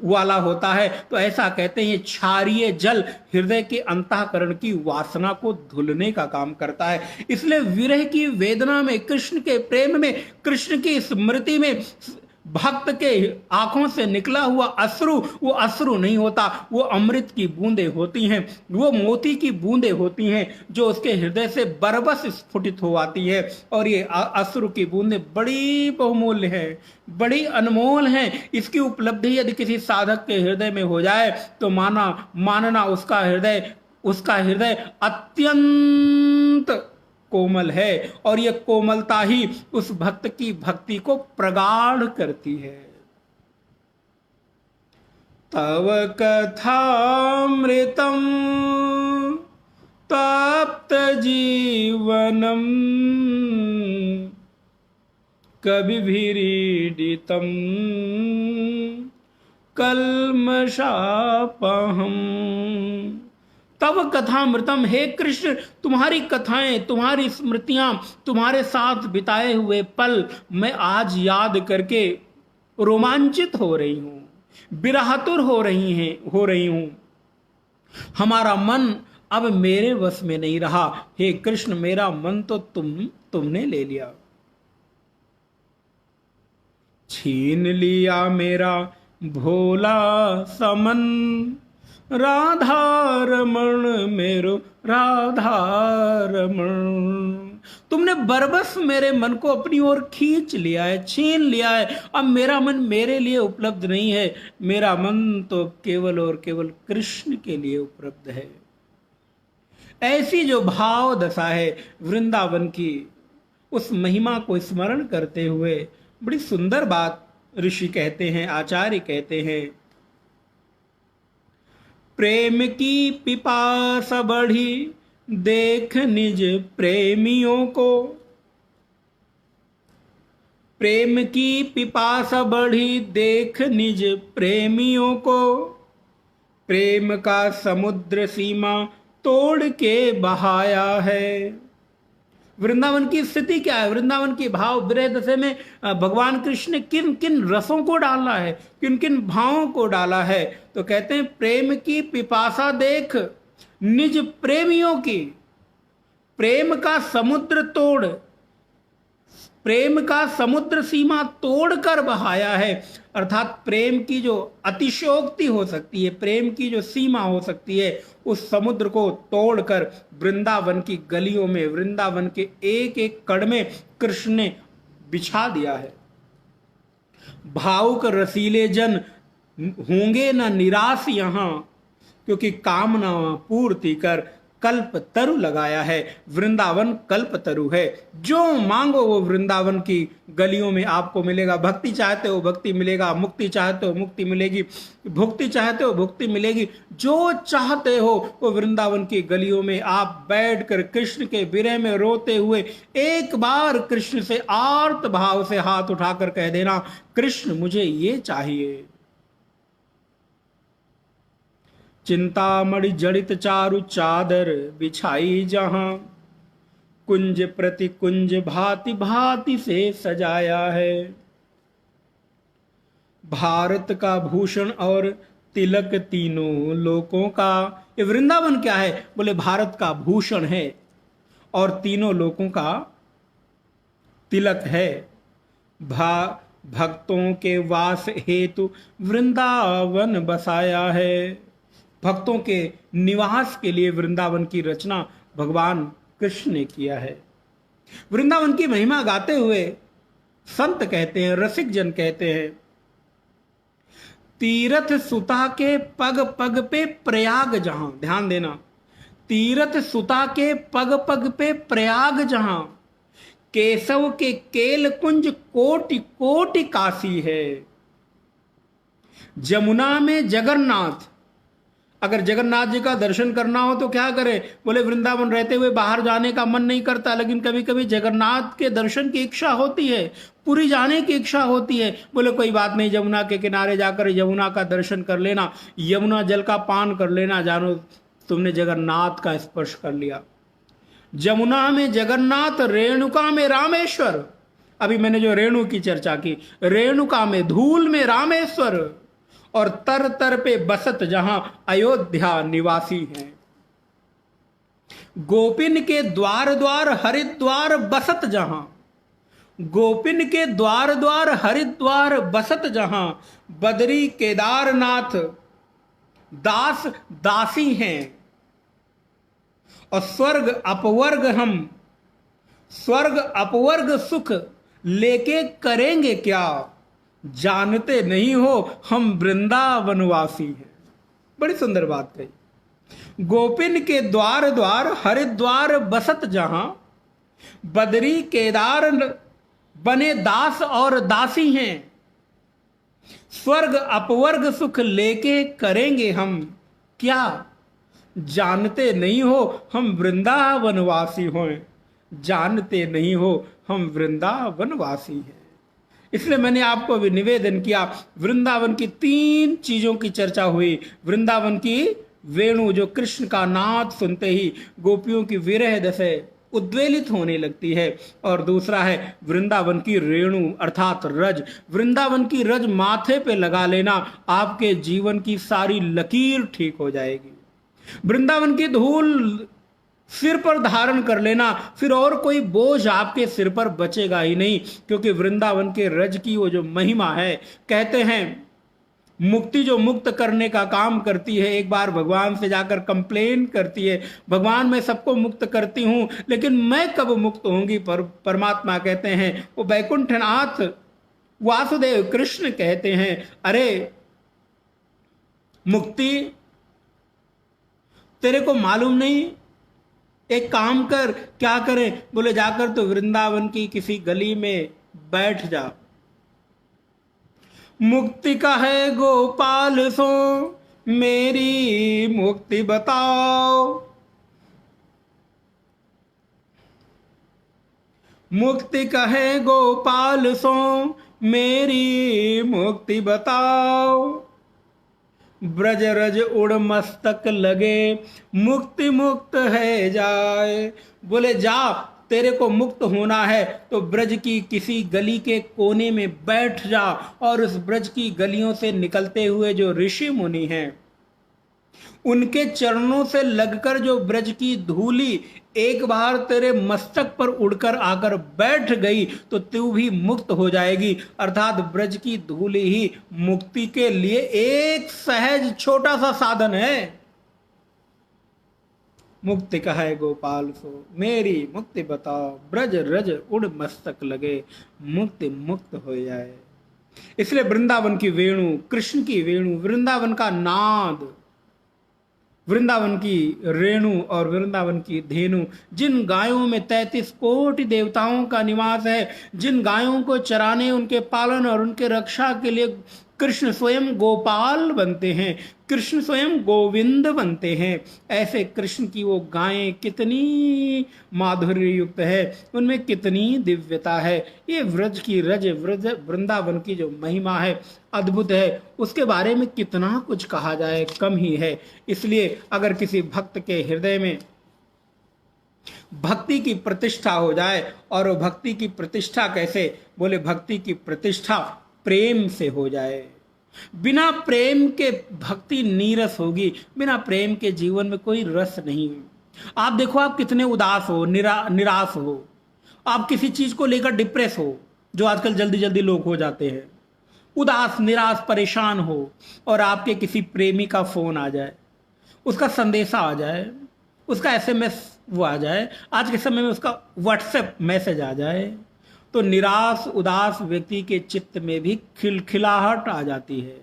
वाला होता है। तो ऐसा कहते हैं क्षारीय जल हृदय के अंतःकरण की वासना को धुलने का काम करता है। इसलिए विरह की वेदना में, कृष्ण के प्रेम में, कृष्ण की स्मृति में भक्त के आंखों से निकला हुआ अश्रु वो अश्रु नहीं होता, वो अमृत की बूंदें होती हैं, वो मोती की बूंदें होती हैं जो उसके हृदय से बरबस स्फुटित हो आती है। और ये अश्रु की बूंदें बड़ी बहुमूल्य हैं, बड़ी अनमोल हैं। इसकी उपलब्धि यदि किसी साधक के हृदय में हो जाए तो मानना उसका हृदय अत्यंत कोमल है और यह कोमलता ही उस भक्त की भक्ति को प्रगाढ़ करती है। तव कथामृतम तप्त जीवनम कविभिरीडितम कल्मषापहम। तव कथामृतम, हे कृष्ण तुम्हारी कथाएं, तुम्हारी स्मृतियां, तुम्हारे साथ बिताए हुए पल मैं आज याद करके रोमांचित हो रही हूं, बिरहातुर हो रही हूं। हमारा मन अब मेरे वश में नहीं रहा। हे कृष्ण मेरा मन तो तुमने ले लिया, छीन लिया मेरा भोला समन, राधा रमण मेरो राधा रमण। तुमने बरबस मेरे मन को अपनी ओर खींच लिया है, छीन लिया है। अब मेरा मन मेरे लिए उपलब्ध नहीं है, मेरा मन तो केवल और केवल कृष्ण के लिए उपलब्ध है। ऐसी जो भाव दशा है वृंदावन की, उस महिमा को स्मरण करते हुए बड़ी सुंदर बात ऋषि कहते हैं, आचार्य कहते हैं। प्रेम की पिपासा बढ़ी देख निज प्रेमियों को, प्रेम की पिपासा बढ़ी देख निज प्रेमियों को, प्रेम का समुद्र सीमा तोड़ के बहाया है। वृंदावन की स्थिति क्या है? वृंदावन की भाव विरह दशा में भगवान कृष्ण ने किन किन रसों को डाला है, किन किन भावों को डाला है? तो कहते हैं प्रेम की पिपासा देख निज प्रेमियों की, प्रेम का समुद्र तोड़, प्रेम का समुद्र सीमा तोड़कर बहाया है। अर्थात प्रेम की जो अतिशयोक्ति हो सकती है, प्रेम की जो सीमा हो सकती है, उस समुद्र को तोड़कर वृंदावन की गलियों में, वृंदावन के एक एक कड़ में कृष्ण ने बिछा दिया है। भावुक रसीले जन होंगे न निराश यहां, क्योंकि कामना पूर्ति कर कल्प तरु लगाया है। वृंदावन कल्प तरु है, जो मांगो वो वृंदावन की गलियों में आपको मिलेगा। भक्ति चाहते हो भक्ति मिलेगा, मुक्ति चाहते हो मुक्ति मिलेगी, भुक्ति चाहते हो भुक्ति मिलेगी। जो चाहते हो वो वृंदावन की गलियों में आप बैठकर कृष्ण के विरह में रोते हुए एक बार कृष्ण से आर्त भाव से हाथ उठाकर कह देना, कृष्ण मुझे ये चाहिए। चिंतामणि जड़ित चारु चादर बिछाई जहां, कुंज प्रति कुंज भांति भांति से सजाया है। भारत का भूषण और तिलक तीनों लोकों का। ये वृंदावन क्या है? बोले भारत का भूषण है और तीनों लोकों का तिलक है। भक्तों के वास हेतु वृंदावन बसाया है। भक्तों के निवास के लिए वृंदावन की रचना भगवान कृष्ण ने किया है। वृंदावन की महिमा गाते हुए संत कहते हैं, रसिक जन कहते हैं, तीरथ सुता के पग पग पे प्रयाग जहां, ध्यान देना, तीरथ सुता के पग पग पे प्रयाग जहां, केशव के केल कुंज कोटि कोटि काशी है। जमुना में जगन्नाथ, अगर जगन्नाथ जी का दर्शन करना हो तो क्या करें? बोले वृंदावन रहते हुए बाहर जाने का मन नहीं करता, लेकिन कभी कभी जगन्नाथ के दर्शन की इच्छा होती है, पुरी जाने की इच्छा होती है। बोले कोई बात नहीं, जमुना के किनारे जाकर यमुना का दर्शन कर लेना, यमुना जल का पान कर लेना, जानो तुमने जगन्नाथ का स्पर्श कर लिया। जमुना में जगन्नाथ, रेणुका में रामेश्वर। अभी मैंने जो रेणु की चर्चा की, रेणुका में धूल में रामेश्वर, और तर तर पे बसत जहां अयोध्या निवासी हैं। गोपिन के द्वार द्वार हरिद्वार बसत जहां, गोपिन के द्वार द्वार हरिद्वार बसत जहां, बदरी केदारनाथ दास दासी हैं। और स्वर्ग अपवर्ग हम, स्वर्ग अपवर्ग सुख लेके करेंगे क्या, जानते नहीं हो हम वृंदावनवासी हैं। बड़ी सुंदर बात कही। गोपिन के द्वार द्वार हरिद्वार बसत जहां, बदरी केदार बने दास और दासी हैं, स्वर्ग अपवर्ग सुख लेके करेंगे हम क्या, जानते नहीं हो हम वृंदावनवासी हों, जानते नहीं हो हम वृंदावनवासी हैं। इसलिए मैंने आपको भी निवेदन किया, वृंदावन की 3 चीजों की चर्चा हुई। वृंदावन की वेणु, जो कृष्ण का नाद सुनते ही गोपियों की विरह दशा उद्वेलित होने लगती है, और दूसरा है वृंदावन की रेणु अर्थात रज। वृंदावन की रज माथे पे लगा लेना, आपके जीवन की सारी लकीर ठीक हो जाएगी। वृंदावन की धूल सिर पर धारण कर लेना, फिर और कोई बोझ आपके सिर पर बचेगा ही नहीं, क्योंकि वृंदावन के रज की वो जो महिमा है, कहते हैं मुक्ति जो मुक्त करने का काम करती है, एक बार भगवान से जाकर कंप्लेन करती है, भगवान मैं सबको मुक्त करती हूं लेकिन मैं कब मुक्त होंगी। परमात्मा कहते हैं, वो बैकुंठनाथ वासुदेव कृष्ण कहते हैं, अरे मुक्ति तेरे को मालूम नहीं, एक काम कर। क्या करें? बोले जाकर तो वृंदावन की किसी गली में बैठ जा। मुक्ति का है गोपाल सो मेरी मुक्ति बताओ, मुक्ति का है गोपाल सो मेरी मुक्ति बताओ, ब्रज रज उड़ मस्तक लगे मुक्ति मुक्त है जाए। बोले जा, तेरे को मुक्त होना है तो ब्रज की किसी गली के कोने में बैठ जा, और उस ब्रज की गलियों से निकलते हुए जो ऋषि मुनि हैं, उनके चरणों से लगकर जो ब्रज की धूली एक बार तेरे मस्तक पर उड़कर आकर बैठ गई तो तू भी मुक्त हो जाएगी। अर्थात ब्रज की धूली ही मुक्ति के लिए एक सहज छोटा सा साधन है। मुक्ति कहे गोपाल सो मेरी मुक्ति बताओ, ब्रज रज उड़ मस्तक लगे मुक्ति मुक्त हो जाए। इसलिए वृंदावन की वेणु, कृष्ण की वेणु, वृंदावन का नाद, वृंदावन की रेणु और वृंदावन की धेनु, जिन गायों में 33 कोटि देवताओं का निवास है, जिन गायों को चराने, उनके पालन और उनके रक्षा के लिए कृष्ण स्वयं गोपाल बनते हैं, कृष्ण स्वयं गोविंद बनते हैं, ऐसे कृष्ण की वो गायें कितनी माधुर्य युक्त है, उनमें कितनी दिव्यता है। ये व्रज की रज, व्रज वृंदावन की जो महिमा है अद्भुत है, उसके बारे में कितना कुछ कहा जाए कम ही है। इसलिए अगर किसी भक्त के हृदय में भक्ति की प्रतिष्ठा हो जाए, और वो भक्ति की प्रतिष्ठा कैसे? बोले भक्ति की प्रतिष्ठा प्रेम से हो जाए। बिना प्रेम के भक्ति नीरस होगी, बिना प्रेम के जीवन में कोई रस नहीं। आप देखो, आप कितने उदास हो, निराश हो, आप किसी चीज को लेकर डिप्रेस हो, जो आजकल जल्दी जल्दी लोग हो जाते हैं, उदास निराश परेशान हो, और आपके किसी प्रेमी का फोन आ जाए, उसका संदेशा आ जाए, उसका SMS वो आ जाए, आज के समय में उसका व्हाट्सएप मैसेज आ जाए, तो निराश उदास व्यक्ति के चित्त में भी खिलखिलाहट आ जाती है,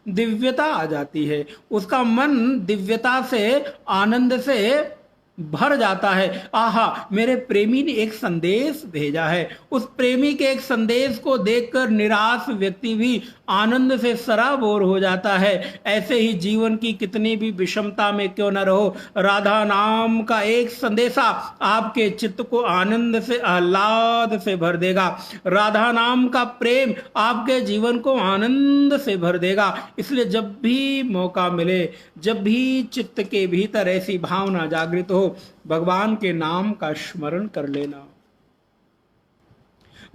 दिव्यता आ जाती है, उसका मन दिव्यता से, आनंद से भर जाता है। आहा, मेरे प्रेमी ने एक संदेश भेजा है। उस प्रेमी के एक संदेश को देखकर निराश व्यक्ति भी आनंद से सराबोर हो जाता है। ऐसे ही जीवन की कितनी भी विषमता में क्यों न रहो, राधा नाम का एक संदेशा आपके चित्त को आनंद से, आह्लाद से भर देगा। राधा नाम का प्रेम आपके जीवन को आनंद से भर देगा। इसलिए जब भी मौका मिले, जब भी चित्त के भीतर ऐसी भावना जागृत हो, भगवान के नाम का स्मरण कर लेना।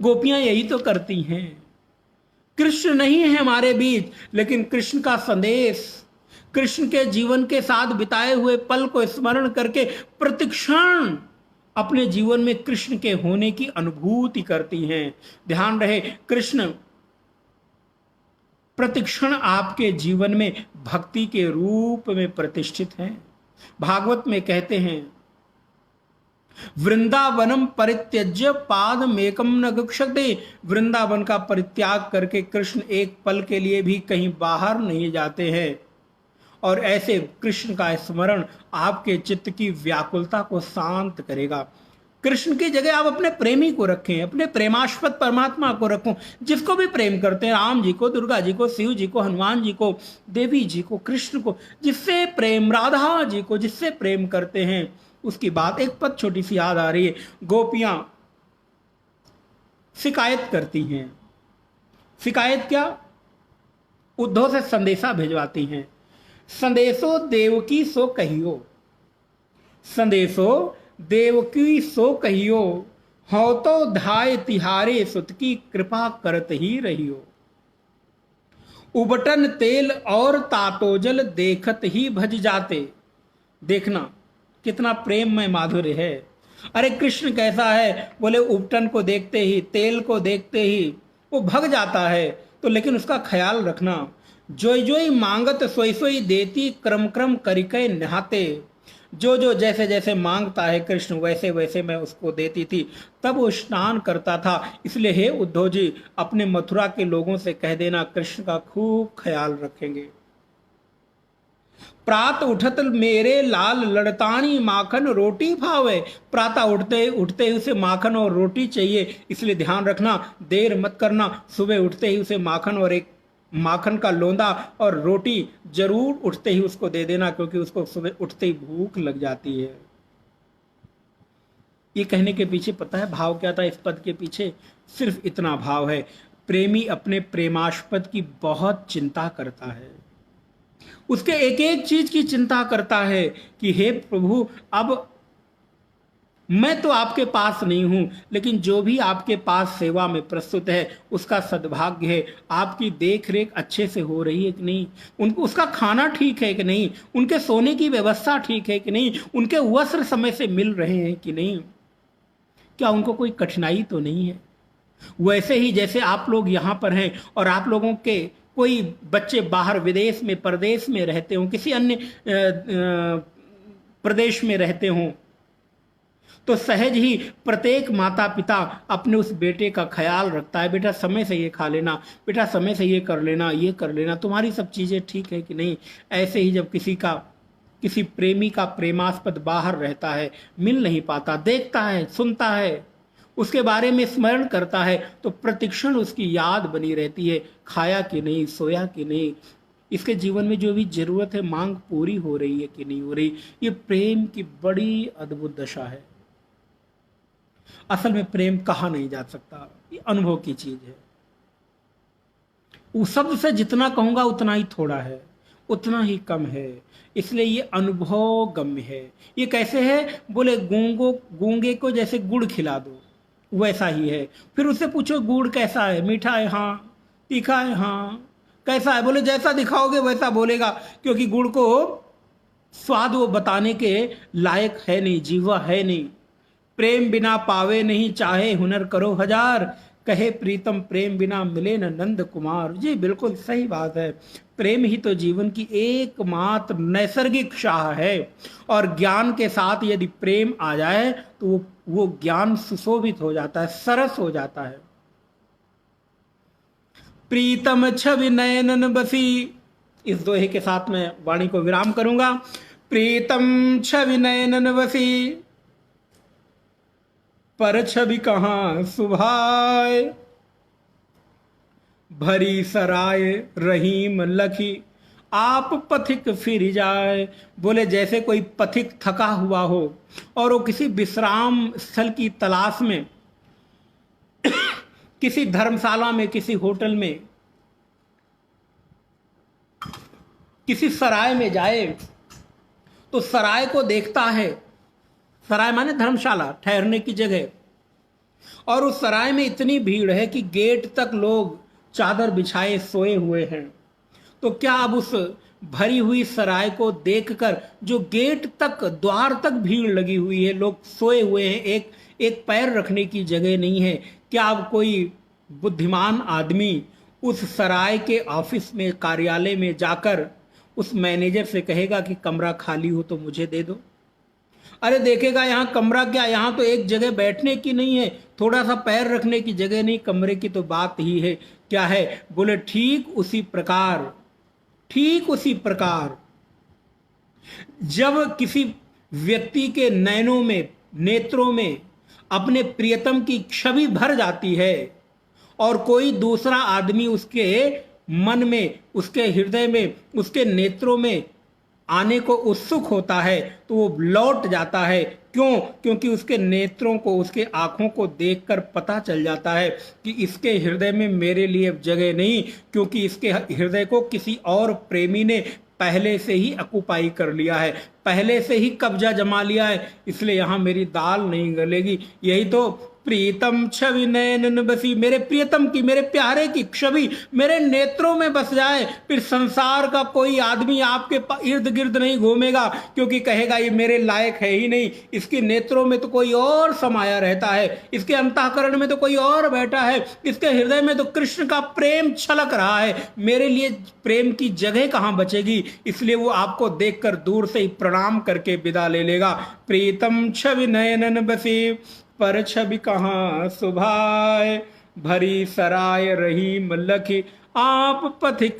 गोपियां यही तो करती हैं। कृष्ण नहीं है हमारे बीच, लेकिन कृष्ण का संदेश, कृष्ण के जीवन के साथ बिताए हुए पल को स्मरण करके प्रतिक्षण अपने जीवन में कृष्ण के होने की अनुभूति करती हैं। ध्यान रहे, कृष्ण प्रतिक्षण आपके जीवन में भक्ति के रूप में प्रतिष्ठित हैं। भागवत में कहते हैं, वृंदावनम परित्यज्य पादमेकम न गच्छति। वृंदावन का परित्याग करके कृष्ण एक पल के लिए भी कहीं बाहर नहीं जाते हैं। और ऐसे कृष्ण का स्मरण आपके चित्त की व्याकुलता को शांत करेगा। कृष्ण की जगह आप अपने प्रेमी को रखें, अपने प्रेमास्पद परमात्मा को रखो, जिसको भी प्रेम करते हैं, राम जी को, दुर्गा जी को, शिव जी को, हनुमान जी को, देवी जी को, कृष्ण को, जिससे प्रेम, राधा जी को जिससे प्रेम करते हैं उसकी बात। एक पद छोटी सी याद आ रही है। गोपियां शिकायत करती हैं। शिकायत क्या? उद्धव से संदेशा भिजवाती हैं। संदेशो देवकी सो कहियो, संदेशो देवकी सो कहियो, हो तो धाय तिहारे सुत की कृपा करत ही रहियो। उबटन तेल और तातोजल देखत ही भज जाते। देखना कितना प्रेम में माधुर्य है। अरे कृष्ण कैसा है? बोले उबटन को देखते ही, तेल को देखते ही वो भग जाता है। तो लेकिन उसका ख्याल रखना, जोई जोई मांगत सोई सोई देती, क्रम क्रम करिके नहाते। जो जो जैसे जैसे मांगता है कृष्ण वैसे वैसे मैं उसको देती थी, तब वो स्नान करता था। इसलिए हे उद्धव जी, अपने मथुरा के लोगों से कह देना कृष्ण का खूब ख्याल रखेंगे। प्रात उठत मेरे लाल लड़तानी, माखन रोटी भावे। प्रातः उठते उठते ही उसे माखन और रोटी चाहिए, इसलिए ध्यान रखना, देर मत करना। सुबह उठते ही उसे माखन और एक माखन का लोंदा और रोटी जरूर उठते ही उसको दे देना, क्योंकि उसको सुबह उठते ही भूख लग जाती है। ये कहने के पीछे पता है भाव क्या था? इस पद के पीछे सिर्फ इतना भाव है, प्रेमी अपने प्रेमास्पद की बहुत चिंता करता है, उसके एक एक चीज की चिंता करता है कि हे प्रभु, अब मैं तो आपके पास नहीं हूं, लेकिन जो भी आपके पास सेवा में प्रस्तुत है उसका सद्भाग्य है। आपकी देख रेख अच्छे से हो रही है कि नहीं, उनको उसका खाना ठीक है कि नहीं, उनके सोने की व्यवस्था ठीक है कि नहीं, उनके वस्त्र समय से मिल रहे हैं कि नहीं, क्या उनको कोई कठिनाई तो नहीं है। वैसे ही जैसे आप लोग यहाँ पर हैं और आप लोगों के कोई बच्चे बाहर विदेश में, परदेश में रहते हों, किसी अन्य प्रदेश में रहते हों, तो सहज ही प्रत्येक माता पिता अपने उस बेटे का ख्याल रखता है। बेटा समय से ये खा लेना, बेटा समय से ये कर लेना, ये कर लेना, तुम्हारी सब चीज़ें ठीक है कि नहीं। ऐसे ही जब किसी प्रेमी का प्रेमास्पद बाहर रहता है, मिल नहीं पाता, देखता है, सुनता है, उसके बारे में स्मरण करता है, तो प्रतिक्षण उसकी याद बनी रहती है, खाया कि नहीं, सोया कि नहीं, इसके जीवन में जो भी जरूरत है मांग पूरी हो रही है कि नहीं हो रही। ये प्रेम की बड़ी अद्भुत दशा है। असल में प्रेम कहा नहीं जा सकता, ये अनुभव की चीज है। उस शब्द से जितना कहूंगा उतना ही थोड़ा है, उतना ही कम है, इसलिए ये अनुभव गम्य है। ये कैसे है? बोले गूंगे को जैसे गुड़ खिला दो वैसा ही है। फिर उससे पूछो गुड़ कैसा है, मीठा है, हाँ, तीखा है, हाँ, कैसा है? बोले जैसा दिखाओगे वैसा बोलेगा, क्योंकि गुड़ को स्वाद वो बताने के लायक है नहीं, जीवा है नहीं। प्रेम बिना पावे नहीं, चाहे हुनर करो हजार, कहे प्रीतम प्रेम बिना मिले न नंद कुमार। जी बिल्कुल सही बात है। प्रेम ही तो जीवन की एकमात्र नैसर्गिक शाह है, और ज्ञान के साथ यदि प्रेम आ जाए तो वो ज्ञान सुशोभित हो जाता है, सरस हो जाता है। प्रीतम छवि नयनन बसी, इस दोहे के साथ मैं वाणी को विराम करूंगा। प्रीतम छवि नयनन बसी, पर छवि कहां सुभाए, भरी सराय रहीम लखी, आप पथिक फिर जाए। बोले जैसे कोई पथिक थका हुआ हो और वो किसी विश्राम स्थल की तलाश में किसी धर्मशाला में, किसी होटल में, किसी सराय में जाए, तो सराय को देखता है। सराय माने धर्मशाला, ठहरने की जगह, और उस सराय में इतनी भीड़ है कि गेट तक लोग चादर बिछाए सोए हुए हैं। तो क्या अब उस भरी हुई सराय को देखकर, जो गेट तक, द्वार तक भीड़ लगी हुई है, लोग सोए हुए हैं, एक पैर रखने की जगह नहीं है, क्या अब कोई बुद्धिमान आदमी उस सराय के ऑफिस में, कार्यालय में जाकर उस मैनेजर से कहेगा कि कमरा खाली हो तो मुझे दे दो? अरे देखेगा यहाँ कमरा क्या, यहाँ तो एक जगह बैठने की नहीं है, थोड़ा सा पैर रखने की जगह नहीं, कमरे की तो बात ही है क्या है। बोले ठीक उसी प्रकार जब किसी व्यक्ति के नैनों में, नेत्रों में अपने प्रियतम की छवि भर जाती है और कोई दूसरा आदमी उसके मन में, उसके हृदय में, उसके नेत्रों में आने को उत्सुक होता है तो वो लौट जाता है। क्यों? क्योंकि उसके नेत्रों को, उसके आंखों को देखकर पता चल जाता है कि इसके हृदय में मेरे लिए जगह नहीं, क्योंकि इसके हृदय को किसी और प्रेमी ने पहले से ही अकुपाई कर लिया है, पहले से ही कब्जा जमा लिया है, इसलिए यहां मेरी दाल नहीं गलेगी। यही तो प्रीतम छवि नयन बसी, मेरे प्रियतम की, मेरे प्यारे की छवि मेरे नेत्रों में बस जाए, फिर संसार का कोई आदमी आपके इर्द गिर्द नहीं घूमेगा, क्योंकि कहेगा ये मेरे लायक है ही नहीं, इसके नेत्रों में तो कोई और समाया रहता है, इसके अंतःकरण में तो कोई और बैठा है, इसके हृदय में तो कृष्ण का प्रेम छलक रहा है, मेरे लिए प्रेम की जगह कहां बचेगी। इसलिए वो आपको देखकर दूर से ही प्रणाम करके विदा ले लेगा। प्रीतम छवि नयनन बसी, पर छवि कहाँ सुभाए, भरी सराय रही मलखी, आप पथिक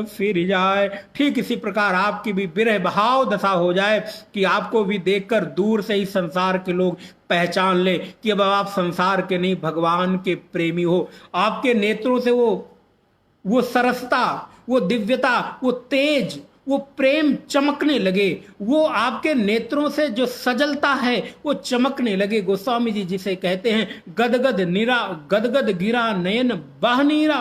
फिर जाए। ठीक इसी प्रकार आपकी भी विरह भाव दशा हो जाए कि आपको भी देखकर दूर से ही संसार के लोग पहचान ले कि अब आप संसार के नहीं, भगवान के प्रेमी हो। आपके नेत्रों से वो सरसता, वो दिव्यता, वो तेज, वो प्रेम चमकने लगे, वो आपके नेत्रों से जो सजलता है वो चमकने लगे। गोस्वामी जी जिसे कहते हैं गदगद नीरा, गदगद गिरा नयन बहनीरा,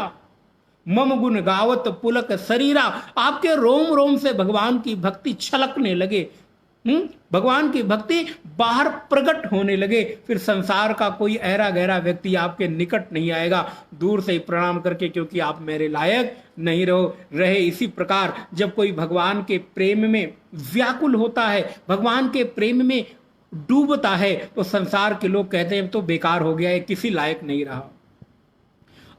मम गुण गावत पुलक शरीरा। आपके रोम रोम से भगवान की भक्ति छलकने लगे, भगवान की भक्ति बाहर प्रकट होने लगे। फिर संसार का कोई ऐरा गहरा व्यक्ति आपके निकट नहीं आएगा, दूर से ही प्रणाम करके, क्योंकि आप मेरे लायक नहीं रहे। इसी प्रकार जब कोई भगवान के प्रेम में व्याकुल होता है, भगवान के प्रेम में डूबता है, तो संसार के लोग कहते हैं तो बेकार हो गया है, किसी लायक नहीं रहा,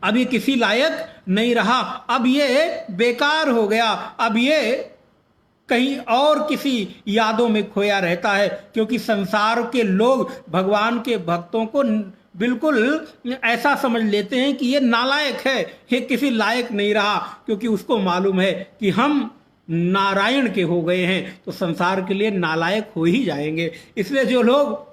अब ये किसी लायक नहीं रहा, अब ये बेकार हो गया, अब ये कहीं और किसी यादों में खोया रहता है। क्योंकि संसार के लोग भगवान के भक्तों को बिल्कुल ऐसा समझ लेते हैं कि ये नालायक है, ये किसी लायक नहीं रहा, क्योंकि उसको मालूम है कि हम नारायण के हो गए हैं तो संसार के लिए नालायक हो ही जाएंगे। इसलिए जो लोग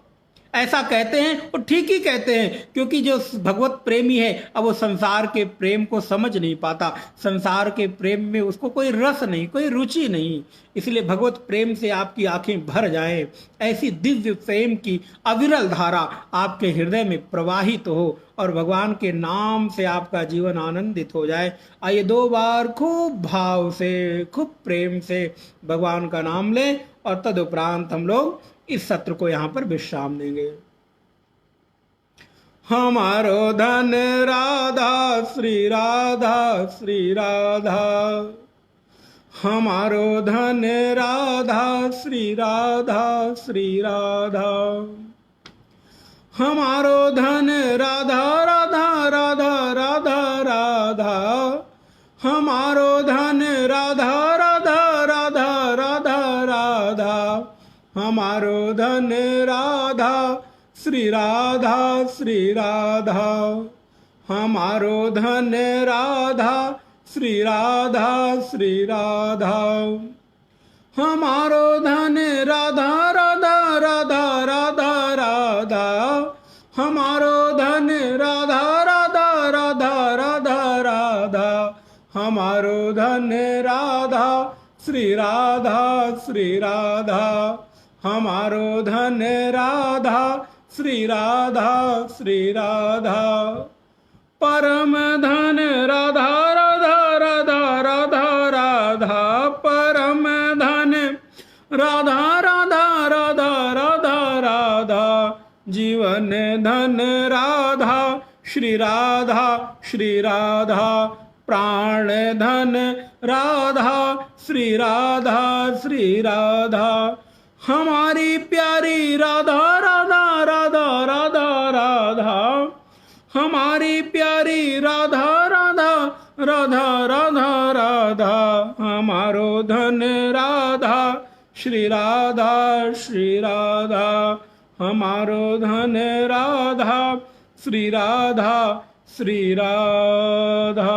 ऐसा कहते हैं वो ठीक ही कहते हैं, क्योंकि जो भगवत प्रेमी है अब वो संसार के प्रेम को समझ नहीं पाता, संसार के प्रेम में उसको कोई रस नहीं, कोई रुचि नहीं। इसलिए भगवत प्रेम से आपकी आंखें भर जाएं, ऐसी दिव्य प्रेम की अविरल धारा आपके हृदय में प्रवाहित हो और भगवान के नाम से आपका जीवन आनंदित हो जाए। आइए 2 बार खूब भाव से, खूब प्रेम से भगवान का नाम लें और तदुपरांत हम लोग इस सत्र को यहां पर विश्राम देंगे। हमारो धन राधा श्री राधा श्री राधा, हमारो धन राधा श्री राधा श्री राधा, हमारो धन राधा राधा राधा राधा राधा, हमारो धन राधा राधा राधा राधा राधा, हमारो धन राधा श्री राधा श्री राधा, हमारो धन राधा श्री राधा श्री राधा, हमारो धन राधा राधा राधा राधा राधा, हमारो धन राधा राधा राधा राधा राधा, हमारो धन राधा श्री राधा श्री राधा, हमारो धन राधा श्री राधा श्री राधा, परम धन राधा राधा राधा राधा राधा, परम धन राधा राधा राधा राधा राधा, जीवन धन राधा श्री राधा श्री राधा, प्राण धन राधा श्री राधा श्री राधा, हमारी प्यारी राधा राधा राधा राधा राधा, हमारी प्यारी राधा राधा राधा राधा राधा, हमारो धन राधा श्री राधा श्री राधा, हमारो धन राधा श्री राधा श्री राधा।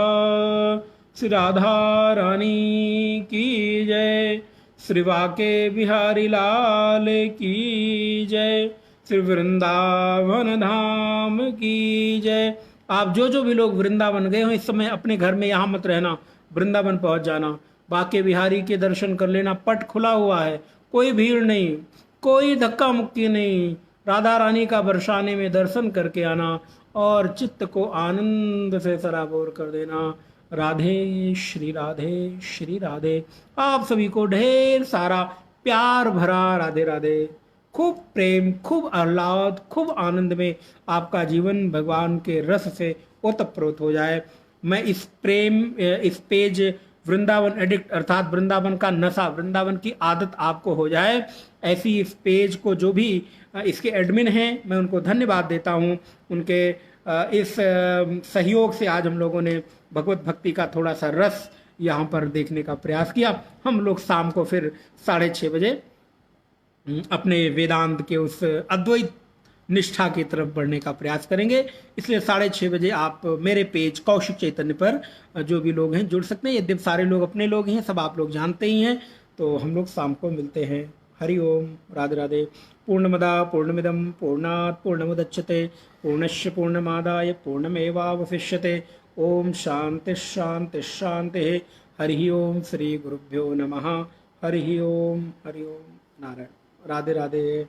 श्री राधा रानी की जय, श्री बांके बिहारी लाल की जय, श्री वृंदावन धाम की जय। आप जो जो भी लोग वृंदावन गए हो इस समय अपने घर में यहाँ मत रहना, वृंदावन पहुंच जाना, बाके बिहारी के दर्शन कर लेना। पट खुला हुआ है, कोई भीड़ नहीं, कोई धक्का मुक्की नहीं। राधा रानी का बरसाने में दर्शन करके आना और चित्त को आनंद से सराबोर कर देना। राधे श्री राधे। आप सभी को ढेर सारा प्यार भरा राधे राधे। खूब प्रेम, खूब आह्लाद, खूब आनंद में आपका जीवन भगवान के रस से ओतप्रोत हो जाए। मैं इस प्रेम, इस पेज वृंदावन एडिक्ट अर्थात वृंदावन का नशा, वृंदावन की आदत आपको हो जाए, ऐसी इस पेज को जो भी इसके एडमिन हैं मैं उनको धन्यवाद देता हूं। उनके इस सहयोग से आज हम लोगों ने भगवत भक्ति का थोड़ा सा रस यहाँ पर देखने का प्रयास किया। हम लोग शाम को फिर 6:30 बजे अपने वेदांत के उस अद्वैत निष्ठा की तरफ बढ़ने का प्रयास करेंगे। इसलिए 6:30 बजे आप मेरे पेज कौशिक चैतन्य पर जो भी लोग हैं जुड़ सकते हैं। यद्यपि सारे लोग अपने लोग हैं, सब आप लोग जानते ही हैं। तो हम लोग शाम को मिलते हैं। हरि ओम, राधे राधे। पूर्णमदा पूर्णमिदम पूर्णात् पूर्णमुदच्यते पूर्णस्य पूर्णमादाय पूर्णमेवावशिष्यते। ओम शांति शांति शांति। हरि ओम। श्री गुरुभ्यो नमः। हरि ओम नारायण। राधे राधे।